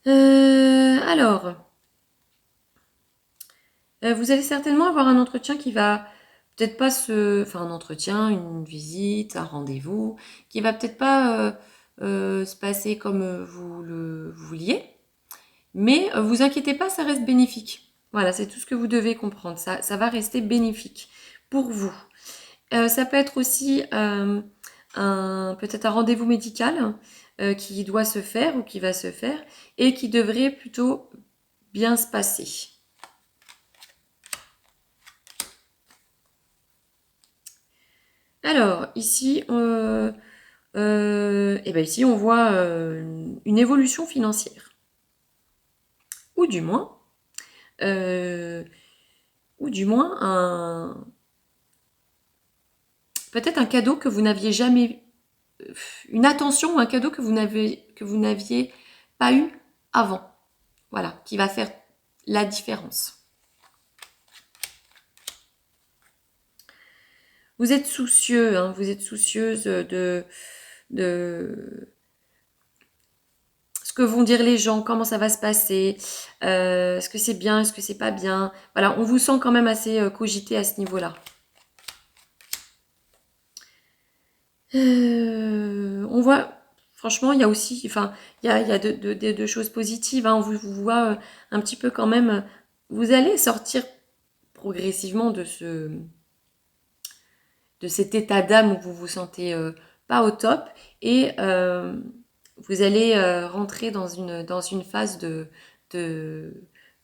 Alors, vous allez certainement avoir un entretien qui va peut-être pas enfin un entretien, une visite, un rendez-vous, qui va peut-être pas se passer comme vous le vouliez, mais vous inquiétez pas, ça reste bénéfique. Voilà, c'est tout ce que vous devez comprendre. Ça va rester bénéfique pour vous. Ça peut être aussi peut-être un rendez-vous médical qui doit se faire ou qui va se faire et qui devrait plutôt bien se passer. Alors, ici, ici on voit une évolution financière. Ou du moins peut-être un cadeau que vous n'aviez jamais... Une attention ou un cadeau que vous n'aviez pas eu avant. Voilà, qui va faire la différence. Vous êtes soucieux, hein, vous êtes soucieuse ce que vont dire les gens, comment ça va se passer, est-ce que c'est bien, est-ce que c'est pas bien. Voilà, on vous sent quand même assez cogité à ce niveau-là. On voit, franchement, il y a aussi, enfin, il y a de choses positives. Hein. On vous voit un petit peu quand même. Vous allez sortir progressivement de cet état d'âme où vous vous sentez pas au top et vous allez rentrer dans une phase de, de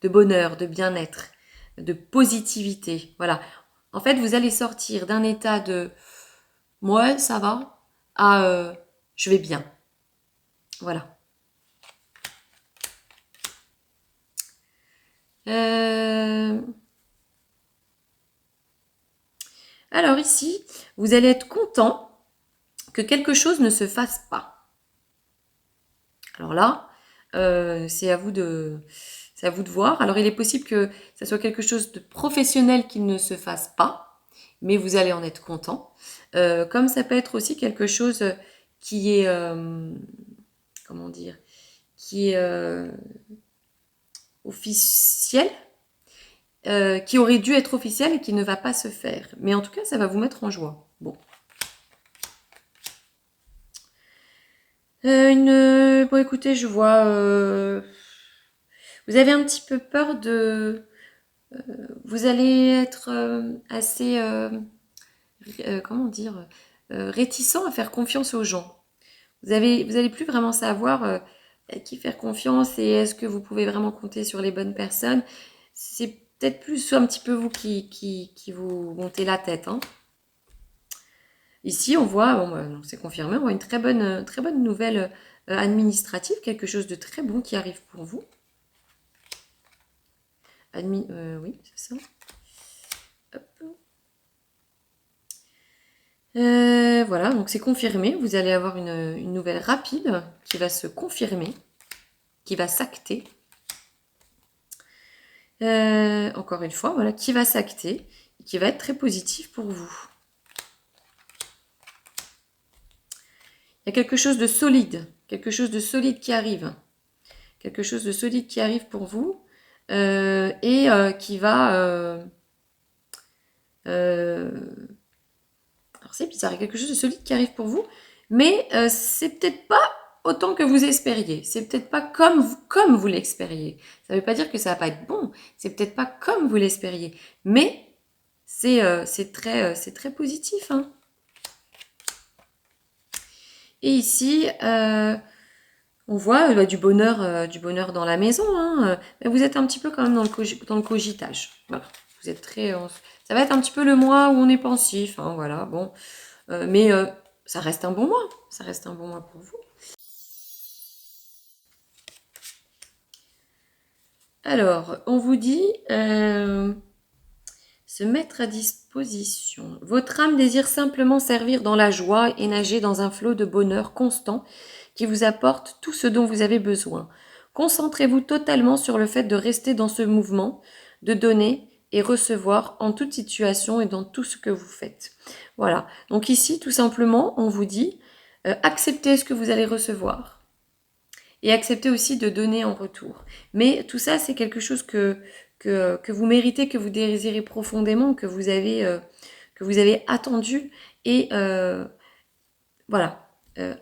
bonheur, de bien-être, de positivité. Voilà. En fait, vous allez sortir d'un état de ouais, ça va à je vais bien. Voilà. Euh, Alors ici, vous allez être content que quelque chose ne se fasse pas. Alors là, c'est à vous de voir. Alors il est possible que ça soit quelque chose de professionnel qui ne se fasse pas, mais vous allez en être content. Comme ça peut être aussi quelque chose qui est, comment dire, qui est officiel, qui aurait dû être officiel et qui ne va pas se faire. Mais en tout cas, ça va vous mettre en joie. Bon. Bon, écoutez, je vois. Vous avez un petit peu peur de. Vous allez être assez. Comment dire réticent à faire confiance aux gens. Vous allez plus vraiment savoir à qui faire confiance et est-ce que vous pouvez vraiment compter sur les bonnes personnes. C'est peut-être plus un petit peu vous qui vous montez la tête. Hein. Ici, on voit, bon, c'est confirmé, on voit une très bonne nouvelle administrative, quelque chose de très bon qui arrive pour vous. Oui, c'est ça. Hop. Voilà, donc c'est confirmé. Vous allez avoir une nouvelle rapide qui va se confirmer, qui va s'acter. Encore une fois, voilà, qui va s'acter, qui va être très positif pour vous. Il y a quelque chose de solide qui arrive. Quelque chose de solide qui arrive pour vous et qui va... alors c'est bizarre, il y a quelque chose de solide qui arrive pour vous, mais c'est peut-être pas autant que vous espériez. C'est peut-être pas comme vous l'espériez. Ça ne veut pas dire que ça va pas être bon. C'est peut-être pas comme vous l'espériez. Mais c'est très positif. Hein. Et ici, on voit du bonheur dans la maison. Hein. Mais vous êtes un petit peu quand même dans le cogitage. Voilà. Vous êtes ça va être un petit peu le mois où on est pensif. Hein, voilà. Bon. Mais ça reste un bon mois. Ça reste un bon mois pour vous. Alors, on vous dit se mettre à disposition. Votre âme désire simplement servir dans la joie et nager dans un flot de bonheur constant qui vous apporte tout ce dont vous avez besoin. Concentrez-vous totalement sur le fait de rester dans ce mouvement, de donner et recevoir en toute situation et dans tout ce que vous faites. Voilà. Donc ici, tout simplement, on vous dit acceptez ce que vous allez recevoir et acceptez aussi de donner en retour. Mais tout ça, c'est quelque chose que vous méritez, que vous désirez profondément, que vous avez attendu. Et voilà,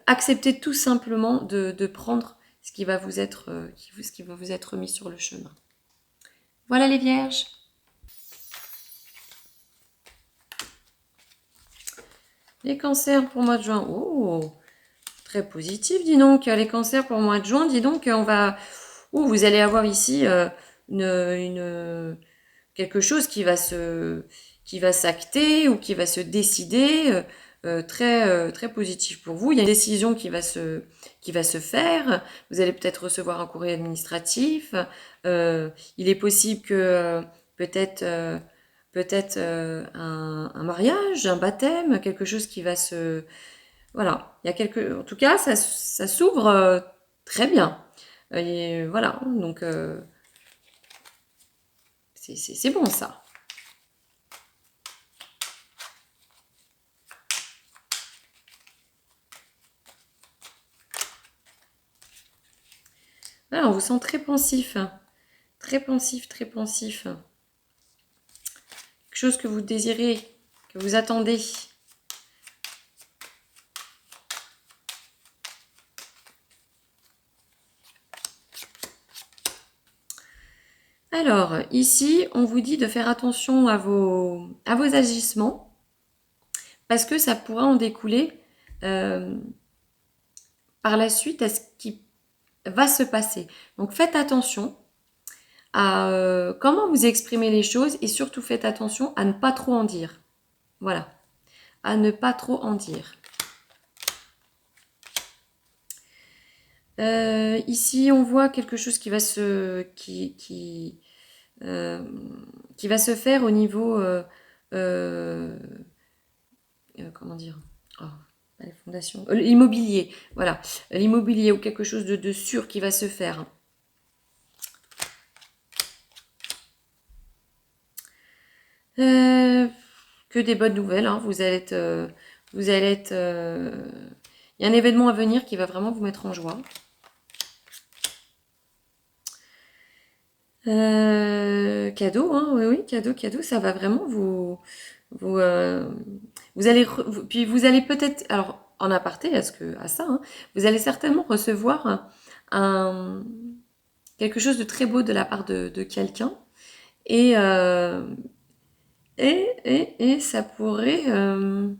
acceptez tout simplement de prendre ce qui va vous être, ce qui va vous être mis sur le chemin. Voilà les vierges. Les cancers pour le mois de juin. Oh, très positif, dis donc. Les cancers pour le mois de juin, dis donc, on va... Oh, vous allez avoir ici quelque chose qui va s'acter ou qui va se décider, très positif pour vous. Il y a une décision qui va se faire. Vous allez peut-être recevoir un courrier administratif. Il est possible que peut-être un mariage, un baptême, quelque chose qui va se... Voilà, il y a en tout cas, ça s'ouvre très bien. Et voilà, donc c'est bon ça. Alors, on vous sent très pensif. Très pensif, très pensif. Quelque chose que vous désirez, que vous attendez. Alors, ici, on vous dit de faire attention à vos agissements, parce que ça pourra en découler par la suite à ce qui va se passer. Donc, faites attention à comment vous exprimez les choses et surtout faites attention à ne pas trop en dire. Voilà, à ne pas trop en dire. Ici, on voit quelque chose qui va qui va se faire au niveau comment dire, oh, pas les fondations, l'immobilier, voilà, l'immobilier ou quelque chose de sûr qui va se faire. Que des bonnes nouvelles, hein. Vous allez être, il y a un événement à venir qui va vraiment vous mettre en joie. Cadeau, hein, oui, oui, cadeau, ça va vraiment vous, vous allez, puis vous allez peut-être, alors en aparté à ça, hein, vous allez certainement recevoir quelque chose de très beau de la part de quelqu'un et, et ça pourrait, il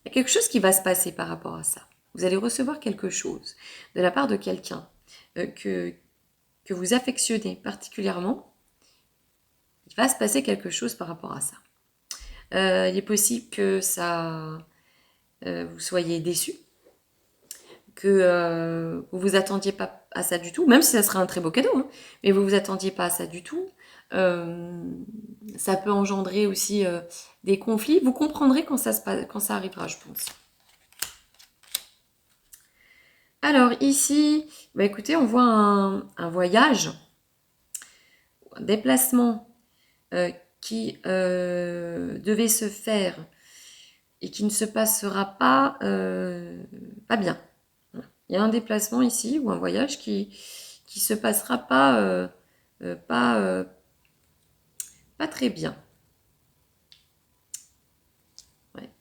y a quelque chose qui va se passer par rapport à ça. Vous allez recevoir quelque chose de la part de quelqu'un que vous affectionnez particulièrement. Il va se passer quelque chose par rapport à ça. Il est possible que ça, vous soyez déçu, que vous vous attendiez pas à ça du tout, même si ça serait un très beau cadeau, hein, mais vous vous attendiez pas à ça du tout. Ça peut engendrer aussi des conflits. Vous comprendrez quand ça arrivera, je pense. Alors ici, bah écoutez, on voit un voyage, un déplacement qui devait se faire et qui ne se passera pas bien. Il y a un déplacement ici ou un voyage qui se passera pas très bien. Ouais.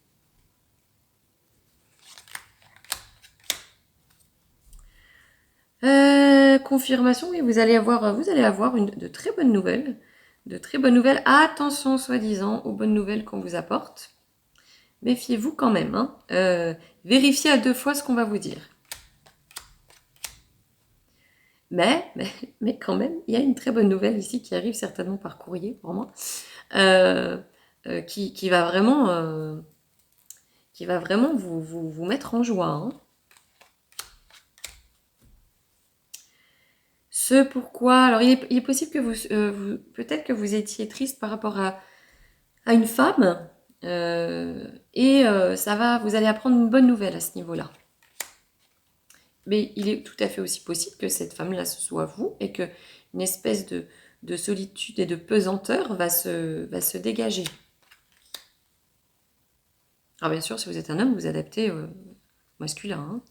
Confirmation, oui, vous allez avoir de très bonnes nouvelles. De très bonnes nouvelles. Attention, soi-disant, aux bonnes nouvelles qu'on vous apporte. Méfiez-vous quand même. Hein. Vérifiez à 2 fois ce qu'on va vous dire. Mais quand même, il y a une très bonne nouvelle ici qui arrive certainement par courrier pour moi, qui va vraiment vous mettre en joie. Hein. Ce pourquoi, alors il est possible que peut-être que vous étiez triste par rapport à une femme, et vous allez apprendre une bonne nouvelle à ce niveau-là. Mais il est tout à fait aussi possible que cette femme-là ce soit vous et que une espèce de solitude et de pesanteur va se dégager. Alors bien sûr, si vous êtes un homme, vous adaptez masculin. Hein.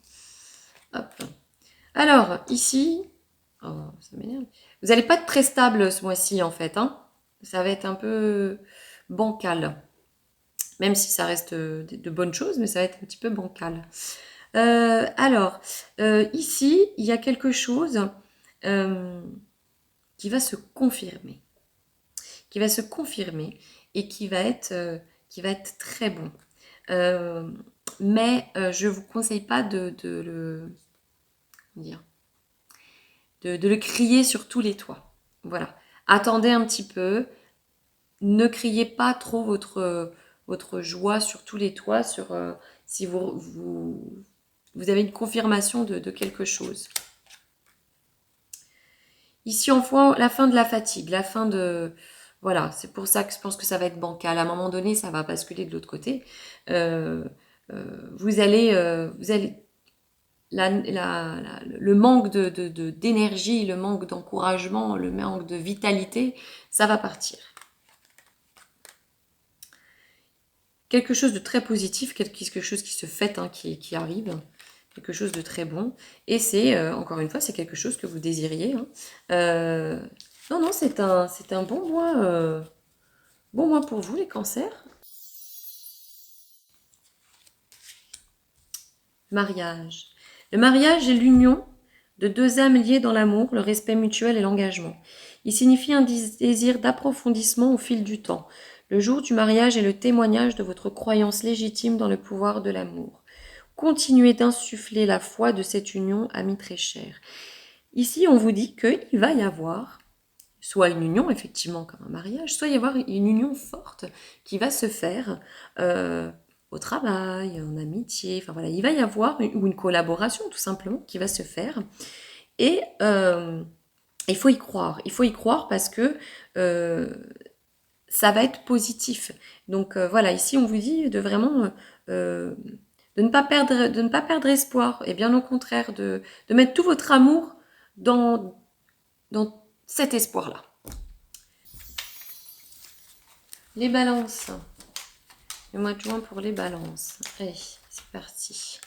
Hop. Alors, ici, oh, ça m'énerve. Vous n'allez pas être très stable ce mois-ci, en fait. Hein. Ça va être un peu bancal. Même si ça reste de bonnes choses, mais ça va être un petit peu bancal. Alors, ici, il y a quelque chose qui va se confirmer. Qui va se confirmer et qui va être très bon. Mais je ne vous conseille pas de le crier sur tous les toits. Voilà. Attendez un petit peu. Ne criez pas trop votre joie sur tous les toits, si vous avez une confirmation de quelque chose. Ici, on voit la fin de la fatigue, la fin de... Voilà, c'est pour ça que je pense que ça va être bancal. À un moment donné, ça va basculer de l'autre côté. Vous allez le manque d'énergie, le manque d'encouragement, le manque de vitalité, ça va partir. Quelque chose de très positif, quelque chose qui se fête, hein, qui arrive. quelque chose de très bon. Et c'est, encore une fois, c'est quelque chose que vous désiriez. Hein. Non, non, c'est un bon mois pour vous, les cancers. Mariage. Le mariage est l'union de deux âmes liées dans l'amour, le respect mutuel et l'engagement. Il signifie un désir d'approfondissement au fil du temps. Le jour du mariage est le témoignage de votre croyance légitime dans le pouvoir de l'amour. Continuez d'insuffler la foi de cette union, amis très chers. Ici, on vous dit qu'il va y avoir soit une union, effectivement, comme un mariage, soit y avoir une union forte qui va se faire au travail, en amitié, enfin voilà, il va y avoir une collaboration tout simplement qui va se faire. Et il faut y croire parce que ça va être positif. Donc voilà, ici on vous dit de vraiment de ne pas perdre espoir, et bien au contraire, de mettre tout votre amour dans cet espoir-là. Les balances. Le mois de juin pour les balances. Allez, c'est parti.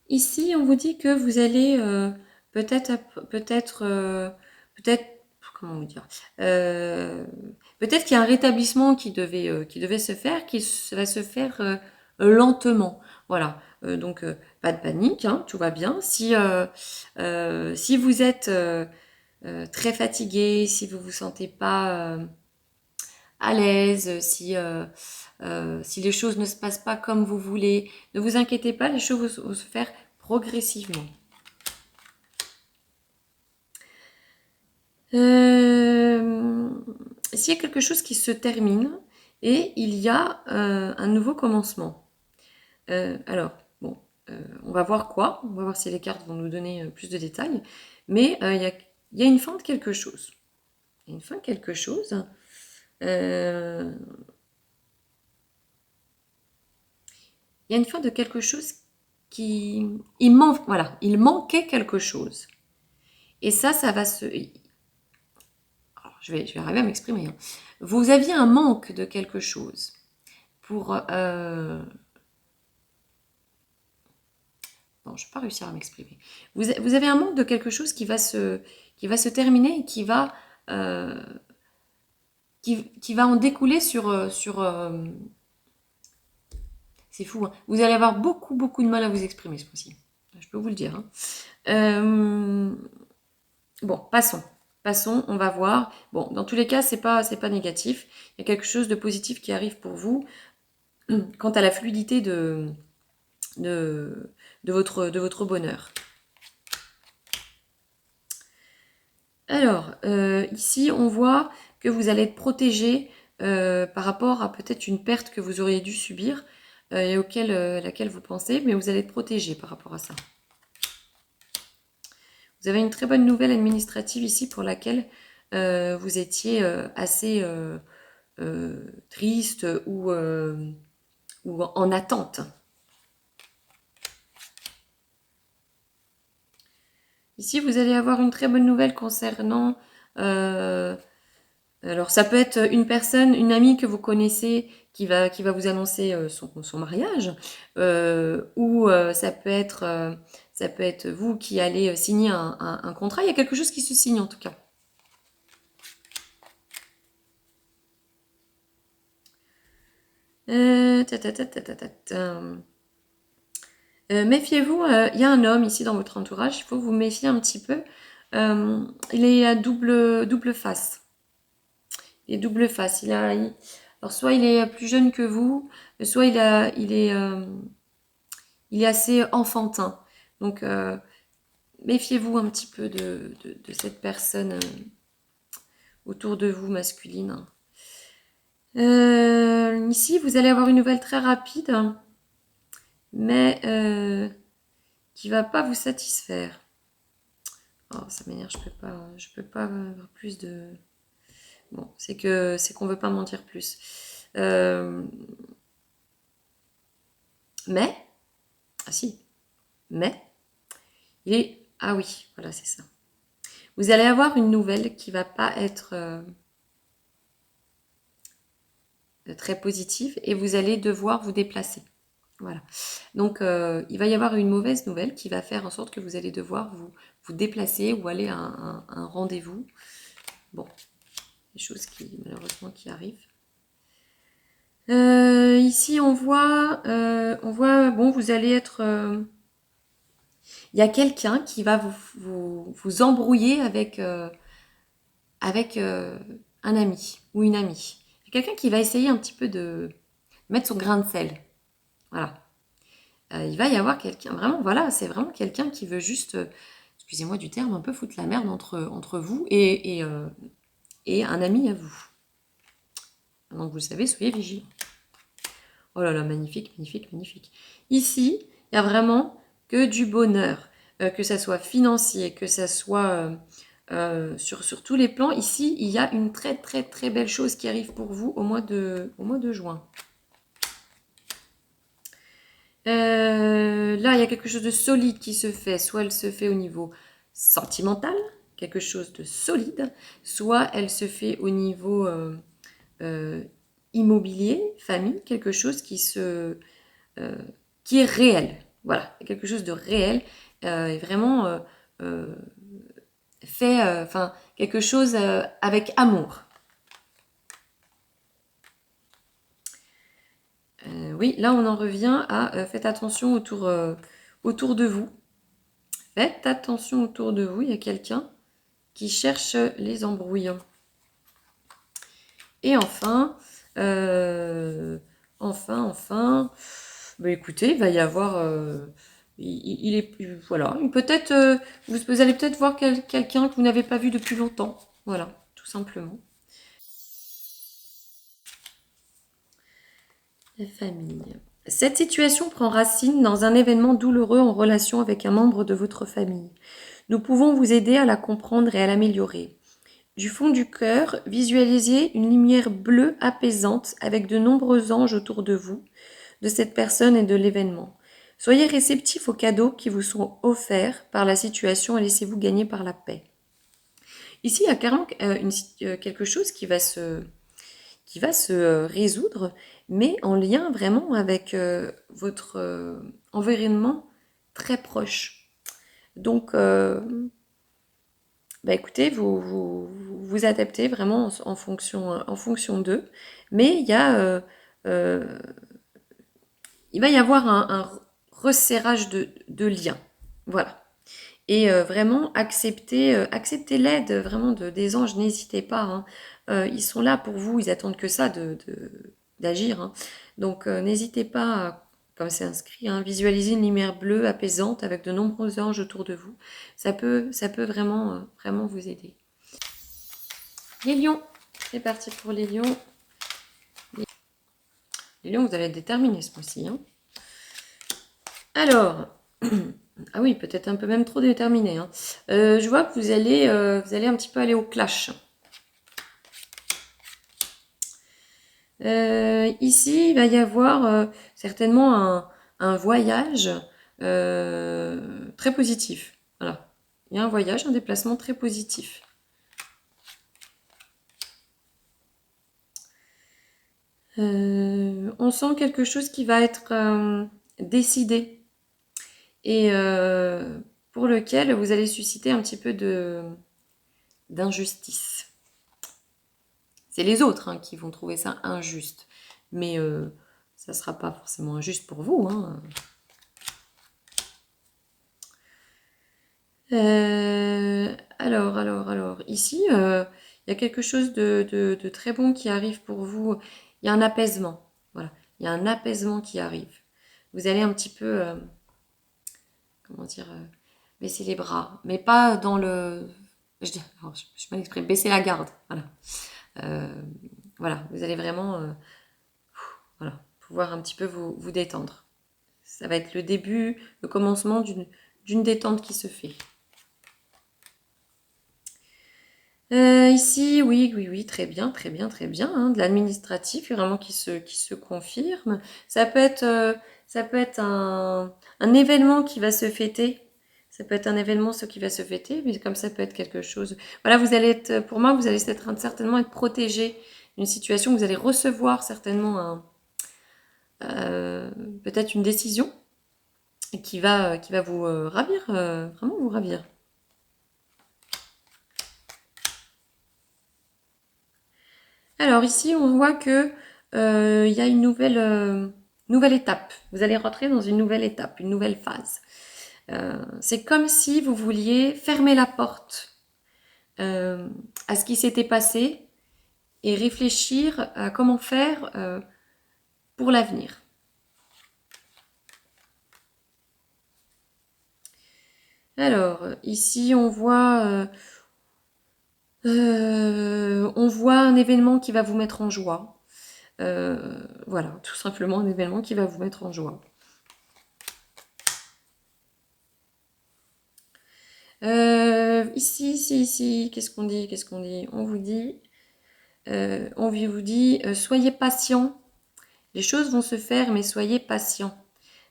Ici, on vous dit que vous allez peut-être, comment vous dire, peut-être qu'il y a un rétablissement qui devait se faire, qui va se faire lentement. Voilà. Donc, pas de panique, hein, tout va bien. Si vous êtes très fatigué, si vous vous sentez pas à l'aise, si les choses ne se passent pas comme vous voulez, ne vous inquiétez pas, les choses vont se faire progressivement. S'il y a quelque chose qui se termine et il y a un nouveau commencement. Alors, bon, on va voir quoi, on va voir si les cartes vont nous donner plus de détails, mais il y a une fin de quelque chose. Il y a une fin de quelque chose. Il y a une fin de quelque chose voilà, il manquait quelque chose. Et ça va se... Alors, je vais arriver à m'exprimer. Hein. Vous aviez un manque de quelque chose pour... Non, je ne vais pas réussir à m'exprimer. Vous avez un manque de quelque chose qui va se terminer et qui va en découler sur c'est fou. Hein. Vous allez avoir beaucoup, beaucoup de mal à vous exprimer ce coup-ci. Je peux vous le dire. Hein. Bon, passons, on va voir. Bon, dans tous les cas, c'est pas négatif. Il y a quelque chose de positif qui arrive pour vous quant à la fluidité de votre bonheur. Alors, ici, on voit que vous allez être protégé par rapport à peut-être une perte que vous auriez dû subir et laquelle vous pensez, mais vous allez être protégé par rapport à ça. Vous avez une très bonne nouvelle administrative ici pour laquelle vous étiez assez triste ou en attente. Ici, vous allez avoir une très bonne nouvelle concernant... alors, ça peut être une personne, une amie que vous connaissez qui va vous annoncer son mariage, ou ça peut être vous qui allez signer un contrat. Il y a quelque chose qui se signe en tout cas. Méfiez-vous, il y a un homme ici dans votre entourage, il faut vous méfier un petit peu. Il est à double face. Il est double face. Alors soit il est plus jeune que vous, soit il est assez enfantin. Donc méfiez-vous un petit peu de cette personne autour de vous, masculine. Ici, vous allez avoir une nouvelle très rapide, mais qui va pas vous satisfaire. Oh, ça m'énerve, je peux pas avoir plus de... Bon, c'est qu'on veut pas m'en dire plus. Mais, ah si, mais, ah oui, voilà, c'est ça. Vous allez avoir une nouvelle qui va pas être très positive et vous allez devoir vous déplacer. Voilà. Donc, il va y avoir une mauvaise nouvelle qui va faire en sorte que vous allez devoir vous déplacer ou aller à un rendez-vous. Bon, des choses qui, malheureusement, qui arrivent. Ici, on voit, bon, vous allez être... il y a quelqu'un qui va vous embrouiller avec un ami ou une amie. Il y a quelqu'un qui va essayer un petit peu de mettre son grain de sel. Voilà. Il va y avoir quelqu'un, vraiment, voilà, c'est vraiment quelqu'un qui veut juste, excusez-moi du terme, un peu foutre la merde entre vous et un ami à vous. Donc vous le savez, soyez vigilants. Oh là là, magnifique, magnifique, magnifique. Ici, il y a vraiment que du bonheur, que ça soit financier, que ça soit sur tous les plans. Ici, il y a une très très très belle chose qui arrive pour vous au mois de juin. Là, il y a quelque chose de solide qui se fait. Soit elle se fait au niveau sentimental, quelque chose de solide, soit elle se fait au niveau immobilier, famille, quelque chose qui est réel. Voilà, quelque chose de réel et vraiment fait, enfin, quelque chose avec amour. Oui, là on en revient à faites attention autour de vous. Faites attention autour de vous, il y a quelqu'un qui cherche les embrouilles. Et enfin, bah écoutez, il va y avoir, il est, voilà, peut-être, vous allez peut-être voir quelqu'un que vous n'avez pas vu depuis longtemps, voilà, tout simplement. La famille. Cette situation prend racine dans un événement douloureux en relation avec un membre de votre famille. Nous pouvons vous aider à la comprendre et à l'améliorer. Du fond du cœur, visualisez une lumière bleue apaisante avec de nombreux anges autour de vous, de cette personne et de l'événement. Soyez réceptifs aux cadeaux qui vous sont offerts par la situation et laissez-vous gagner par la paix. Ici, il y a carrément quelque chose qui va se résoudre, mais en lien vraiment avec votre environnement très proche. Donc, bah écoutez, vous adaptez vraiment en fonction d'eux, mais il va y avoir un resserrage de liens. Voilà. Et vraiment, acceptez l'aide vraiment des anges, n'hésitez pas. Hein. Ils sont là pour vous, ils attendent que ça d'agir. Hein. Donc, n'hésitez pas, comme c'est inscrit, hein, visualiser une lumière bleue apaisante avec de nombreux anges autour de vous. Ça peut vraiment, vraiment vous aider. Les lions, c'est parti pour les lions. Les lions, vous allez être déterminés ce mois-ci. Hein. Alors, ah oui, peut-être un peu même trop déterminé. Hein. Je vois que vous allez un petit peu aller au clash. Ici, il va y avoir certainement un voyage très positif. Voilà. Il y a un voyage, un déplacement très positif. On sent quelque chose qui va être décidé et pour lequel vous allez susciter un petit peu d'injustice. C'est les autres hein, qui vont trouver ça injuste, mais ça ne sera pas forcément injuste pour vous. Hein. Alors, ici, il y a quelque chose de très bon qui arrive pour vous. Il y a un apaisement. Voilà, il y a un apaisement qui arrive. Vous allez un petit peu, comment dire, baisser les bras, mais pas dans le... Je suis mal exprimée, baisser la garde. Voilà. Voilà, vous allez vraiment voilà, pouvoir un petit peu vous détendre. Ça va être le début, le commencement d'une détente qui se fait. Ici, oui, très bien, très bien, très bien. Hein, de l'administratif, vraiment qui se confirme. Ça peut être un événement qui va se fêter. Ça peut être un événement ce qui va se fêter, mais comme ça peut être quelque chose. Voilà, vous allez être, pour moi, vous allez certainement être protégé une situation où vous allez recevoir certainement peut-être une décision qui va vous ravir, vraiment vous ravir. Alors ici, on voit que il y a une nouvelle étape. Vous allez rentrer dans une nouvelle étape, une nouvelle phase. C'est comme si vous vouliez fermer la porte à ce qui s'était passé et réfléchir à comment faire pour l'avenir. Alors, ici, on voit un événement qui va vous mettre en joie. Voilà, tout simplement un événement qui va vous mettre en joie. Ici, qu'est-ce qu'on dit? On vous dit, soyez patient. Les choses vont se faire, mais soyez patient.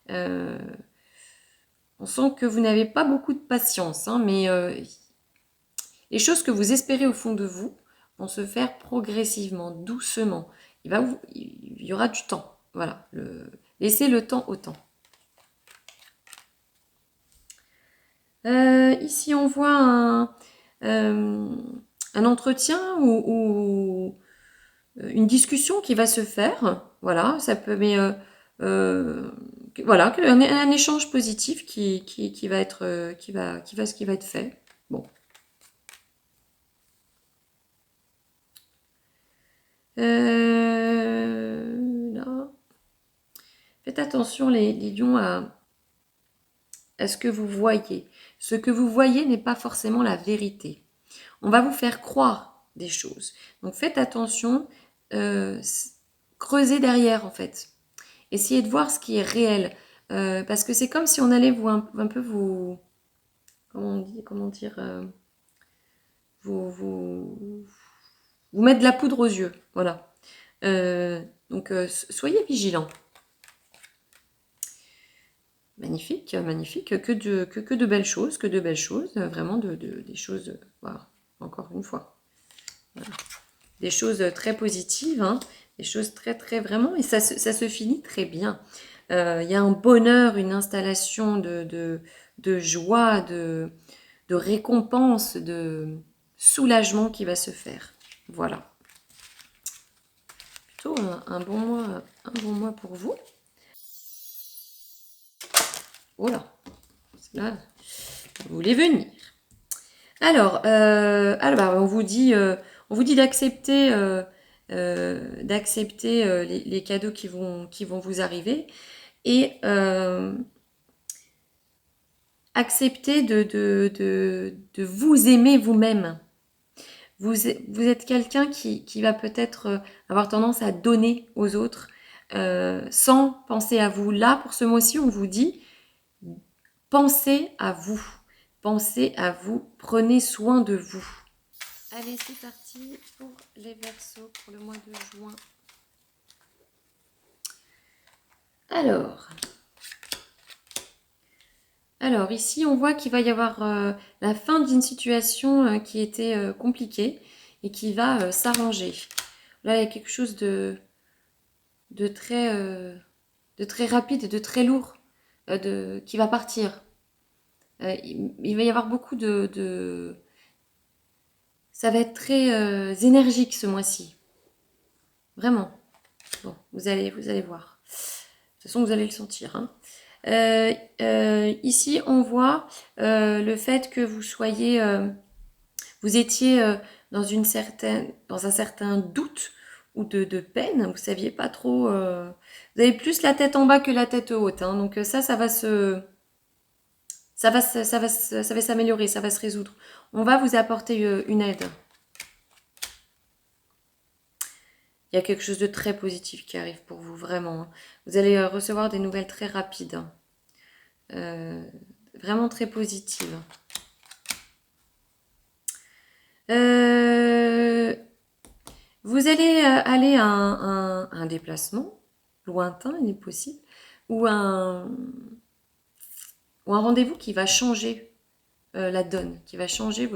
On sent que vous n'avez pas beaucoup de patience, hein, mais les choses que vous espérez au fond de vous vont se faire progressivement, doucement. Il y aura du temps. Voilà. Laissez le temps au temps. Ici, on voit un entretien ou une discussion qui va se faire. Voilà, ça peut, mais voilà, un échange positif qui va être fait. Bon. Là. Faites attention les lions à ce que vous voyez. Ce que vous voyez n'est pas forcément la vérité. On va vous faire croire des choses. Donc faites attention, creusez derrière en fait. Essayez de voir ce qui est réel. Parce que c'est comme si on allait un peu vous... Comment dire vous mettre de la poudre aux yeux. Voilà. Donc soyez vigilants. Magnifique, magnifique, que de belles choses, vraiment des choses, voilà, encore une fois, voilà. Des choses très positives, hein, des choses très très vraiment, et ça se finit très bien. Il y a un bonheur, une installation de joie, de récompense, de soulagement qui va se faire. Voilà. Plutôt un bon mois pour vous. Voilà. Là, vous voulez venir. Alors on vous dit d'accepter les cadeaux qui vont vous arriver et accepter de vous aimer vous-même. Vous êtes quelqu'un qui va peut-être avoir tendance à donner aux autres sans penser à vous. Là, pour ce mois-ci, on vous dit pensez à vous. Pensez à vous. Prenez soin de vous. Allez, c'est parti pour les Verseaux pour le mois de juin. Alors ici, on voit qu'il va y avoir la fin d'une situation qui était compliquée et qui va s'arranger. Là, il y a quelque chose de très rapide, de très lourd qui va partir. Il va y avoir beaucoup ça va être très énergique ce mois-ci. Vraiment. Bon, vous allez voir. De toute façon, vous allez le sentir. Hein. Ici, on voit le fait que vous étiez dans un certain doute ou de peine. Vous saviez pas trop. Vous avez plus la tête en bas que la tête haute. Hein, donc ça va s'améliorer, ça va se résoudre. On va vous apporter une aide. Il y a quelque chose de très positif qui arrive pour vous, vraiment. Vous allez recevoir des nouvelles très rapides. Vraiment très positives. Vous allez aller à un déplacement lointain, il est possible, ou un rendez-vous qui va changer la donne, qui va changer qui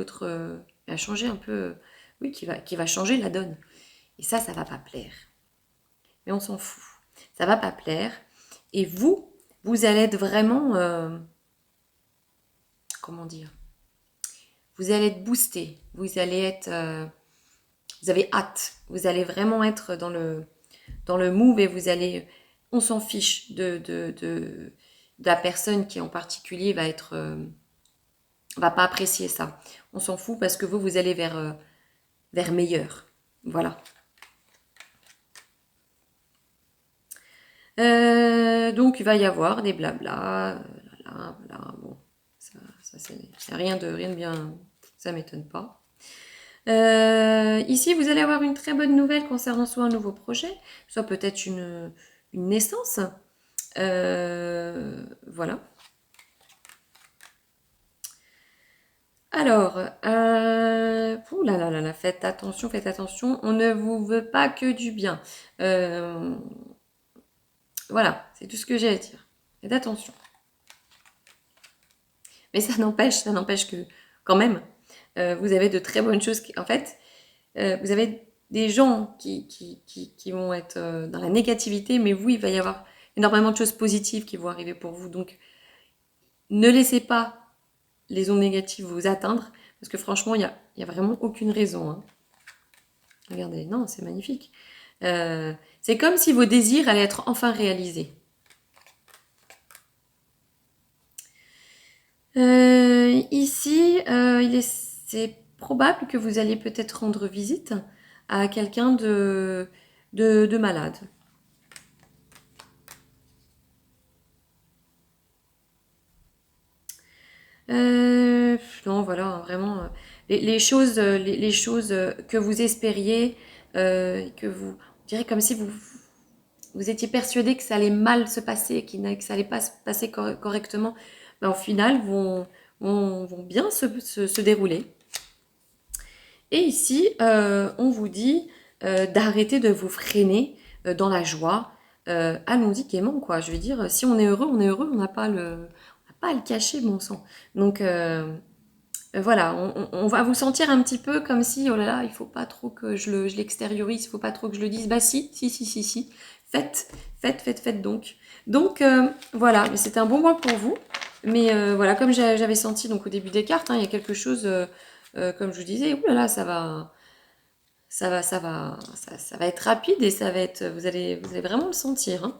va changer un peu, oui, qui va changer la donne. Et ça va pas plaire. Mais on s'en fout. Ça va pas plaire. Et vous allez être vraiment... comment dire? Vous allez être boosté. Vous allez être... vous avez hâte. Vous allez vraiment être dans le move et vous allez... On s'en fiche de la personne qui en particulier va pas apprécier ça. On s'en fout parce que vous allez vers meilleur. Voilà. Donc il va y avoir des blabla. Voilà, bon, ça c'est rien de bien, ça m'étonne pas. Ici, vous allez avoir une très bonne nouvelle concernant soit un nouveau projet, soit peut-être une naissance. Voilà. Alors, ouh là là là là, faites attention, on ne vous veut pas que du bien. Voilà, c'est tout ce que j'ai à dire. Faites attention. Mais ça n'empêche que, quand même, vous avez de très bonnes choses. En fait, vous avez des gens qui vont être dans la négativité, mais vous, il va y avoir énormément de choses positives qui vont arriver pour vous. Donc, ne laissez pas les ondes négatives vous atteindre, parce que franchement, il y a vraiment aucune raison. Hein. Regardez, non, c'est magnifique. C'est comme si vos désirs allaient être enfin réalisés. Ici, c'est probable que vous alliez peut-être rendre visite à quelqu'un de malade. Non, voilà, vraiment, les choses, les choses que vous espériez, on dirait comme si vous étiez persuadé que ça allait mal se passer, que ça allait pas se passer correctement, ben, au final, vont bien se dérouler. Et ici, on vous dit d'arrêter de vous freiner dans la joie. Allons-y gaiement, quoi. Je veux dire, si on est heureux, on n'a pas à le cacher, bon sang. Donc, voilà, on va vous sentir un petit peu comme si, oh là là, il faut pas trop que je l'extériorise, il faut pas trop que je le dise. Bah si. Faites donc. Donc, voilà, mais c'était un bon mois pour vous. Mais voilà, comme j'avais senti donc au début des cartes, hein, il y a quelque chose, comme je vous disais, ouh là là, ça va être rapide et vous allez vraiment le sentir. Hein.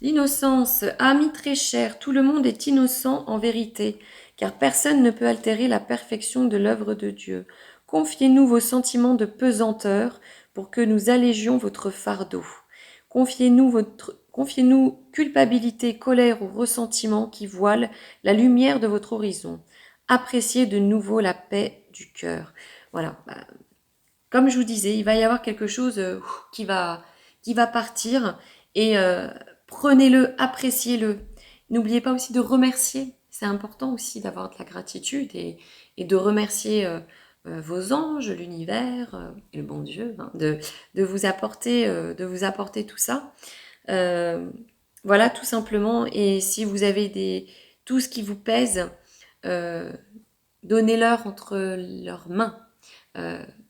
L'innocence, ami très cher, tout le monde est innocent en vérité, car personne ne peut altérer la perfection de l'œuvre de Dieu. Confiez-nous vos sentiments de pesanteur pour que nous allégions votre fardeau. Confiez-nous culpabilité, colère ou ressentiment qui voilent la lumière de votre horizon. Appréciez de nouveau la paix du cœur. Voilà. Comme je vous disais, il va y avoir quelque chose qui va partir et prenez-le, appréciez-le. N'oubliez pas aussi de remercier. C'est important aussi d'avoir de la gratitude et de remercier vos anges, l'univers et le bon Dieu, hein, de vous apporter tout ça. Voilà, tout simplement. Et si vous avez tout ce qui vous pèse, euh, donnez-leur entre leurs mains.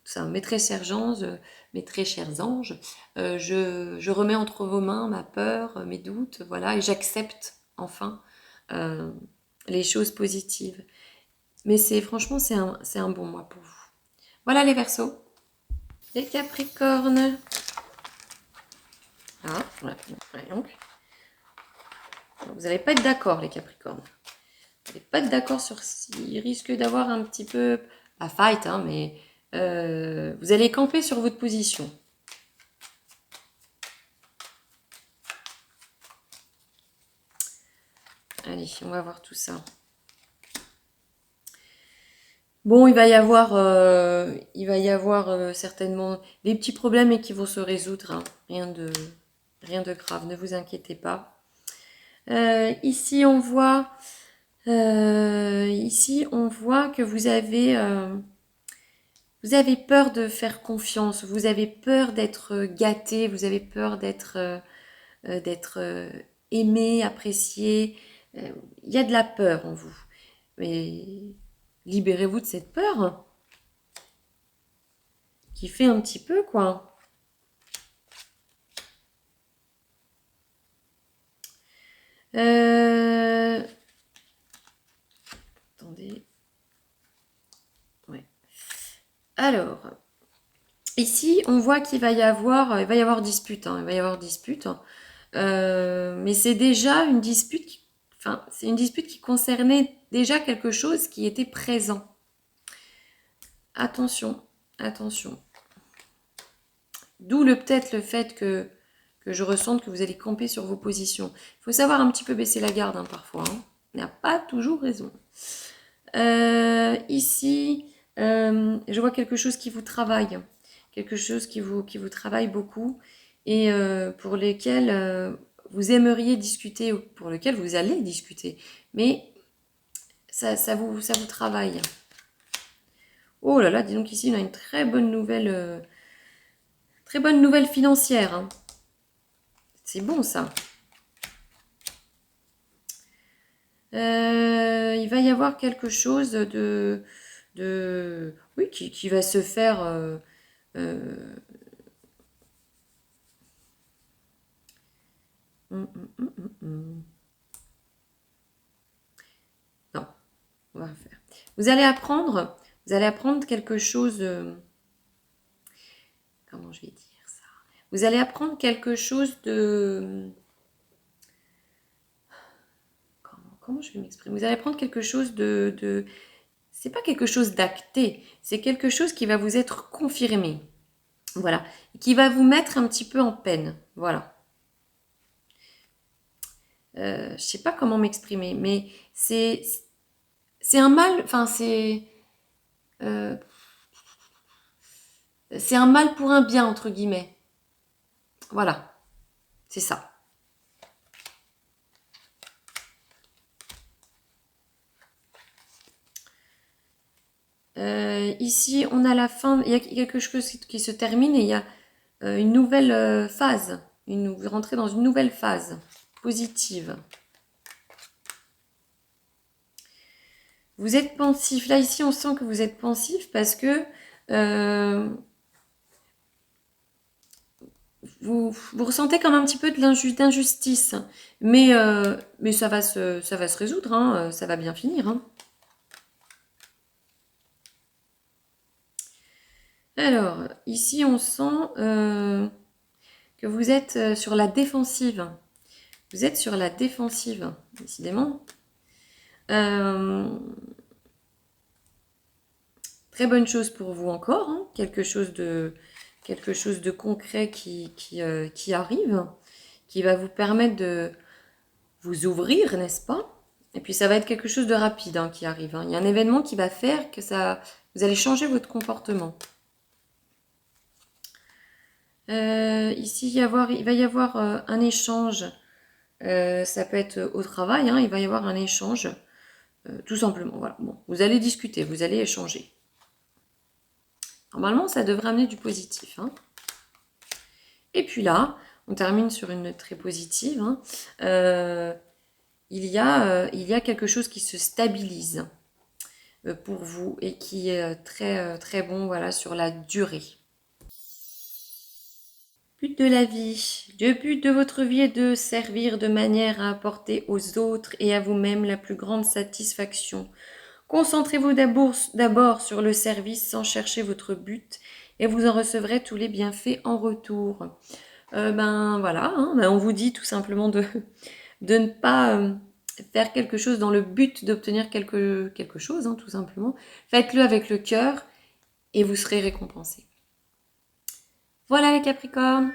Ça, mes très chers anges, je remets entre vos mains ma peur, mes doutes, voilà, et j'accepte enfin euh, les choses positives. Mais franchement, c'est un bon mois pour vous. Voilà les Verseaux. Les Capricornes. Ah, voilà, donc. Vous n'allez pas être d'accord, les Capricornes. Vous n'allez pas être d'accord sur s'il risque d'avoir un petit peu la fight, hein, mais vous allez camper sur votre position. Allez, on va voir tout ça. Bon, il va y avoir certainement des petits problèmes et qui vont se résoudre. Hein. Rien de grave, ne vous inquiétez pas. Ici, on voit que vous avez peur de faire confiance, vous avez peur d'être gâté, vous avez peur d'être aimé, apprécié. Il y a de la peur en vous. Mais libérez-vous de cette peur. fait un petit peu, quoi. Attendez. Ouais. Alors, ici, on voit qu'il va y avoir dispute, hein, il va y avoir dispute. Mais c'est déjà une dispute, enfin, c'est une dispute qui concernait déjà quelque chose qui était présent. Attention, attention. D'où peut-être le fait que je ressente que vous allez camper sur vos positions. Il faut savoir un petit peu baisser la garde, hein, parfois. Hein. On n'a pas toujours raison. Ici, je vois quelque chose qui vous travaille. Quelque chose qui vous travaille beaucoup et pour lesquels vous aimeriez discuter, ou pour lequel vous allez discuter. Mais ça vous travaille. Oh là là, dis donc ici, on a une très bonne nouvelle financière. Hein. C'est bon ça. Il va y avoir quelque chose oui, qui va se faire. Non, on va faire. Vous allez apprendre quelque chose. Comment je vais dire ça? Vous allez apprendre quelque chose de. Comment je vais m'exprimer? Vous allez apprendre quelque chose de. C'est pas quelque chose d'acté, c'est quelque chose qui va vous être confirmé. Voilà. Qui va vous mettre un petit peu en peine. Voilà. Je sais pas comment m'exprimer, mais c'est un mal. Enfin, euh, c'est un mal pour un bien entre guillemets. Voilà, c'est ça. Ici, on a la fin. Il y a quelque chose qui se termine et il y a une nouvelle phase. Vous rentrez dans une nouvelle phase positive. Vous êtes pensif. Là, ici, on sent que vous êtes pensif parce que vous ressentez comme un petit peu d'injustice. Mais ça va se résoudre. Hein, ça va bien finir. Hein. Alors, ici, on sent que vous êtes sur la défensive. Vous êtes sur la défensive, décidément. Très bonne chose pour vous encore, hein. Quelque chose de concret qui arrive, qui va vous permettre de vous ouvrir, n'est-ce pas? Et puis ça va être quelque chose de rapide hein, qui arrive. Hein. Il y a un événement qui va faire que vous allez changer votre comportement. Ici, il va y avoir un échange. Ça peut être au travail, hein, il va y avoir un échange. Tout simplement, voilà. Bon, vous allez discuter, vous allez échanger. Normalement, ça devrait amener du positif. Hein. Et puis là, on termine sur une note très positive. Hein. Il y a quelque chose qui se stabilise pour vous et qui est très bon voilà, sur la durée. But de la vie. Le but de votre vie est de servir de manière à apporter aux autres et à vous-même la plus grande satisfaction. Concentrez-vous d'abord sur le service sans chercher votre but et vous en recevrez tous les bienfaits en retour. Voilà, hein, on vous dit tout simplement de ne pas faire quelque chose dans le but d'obtenir quelque chose, hein, tout simplement. Faites-le avec le cœur et vous serez récompensé. Voilà les Capricornes.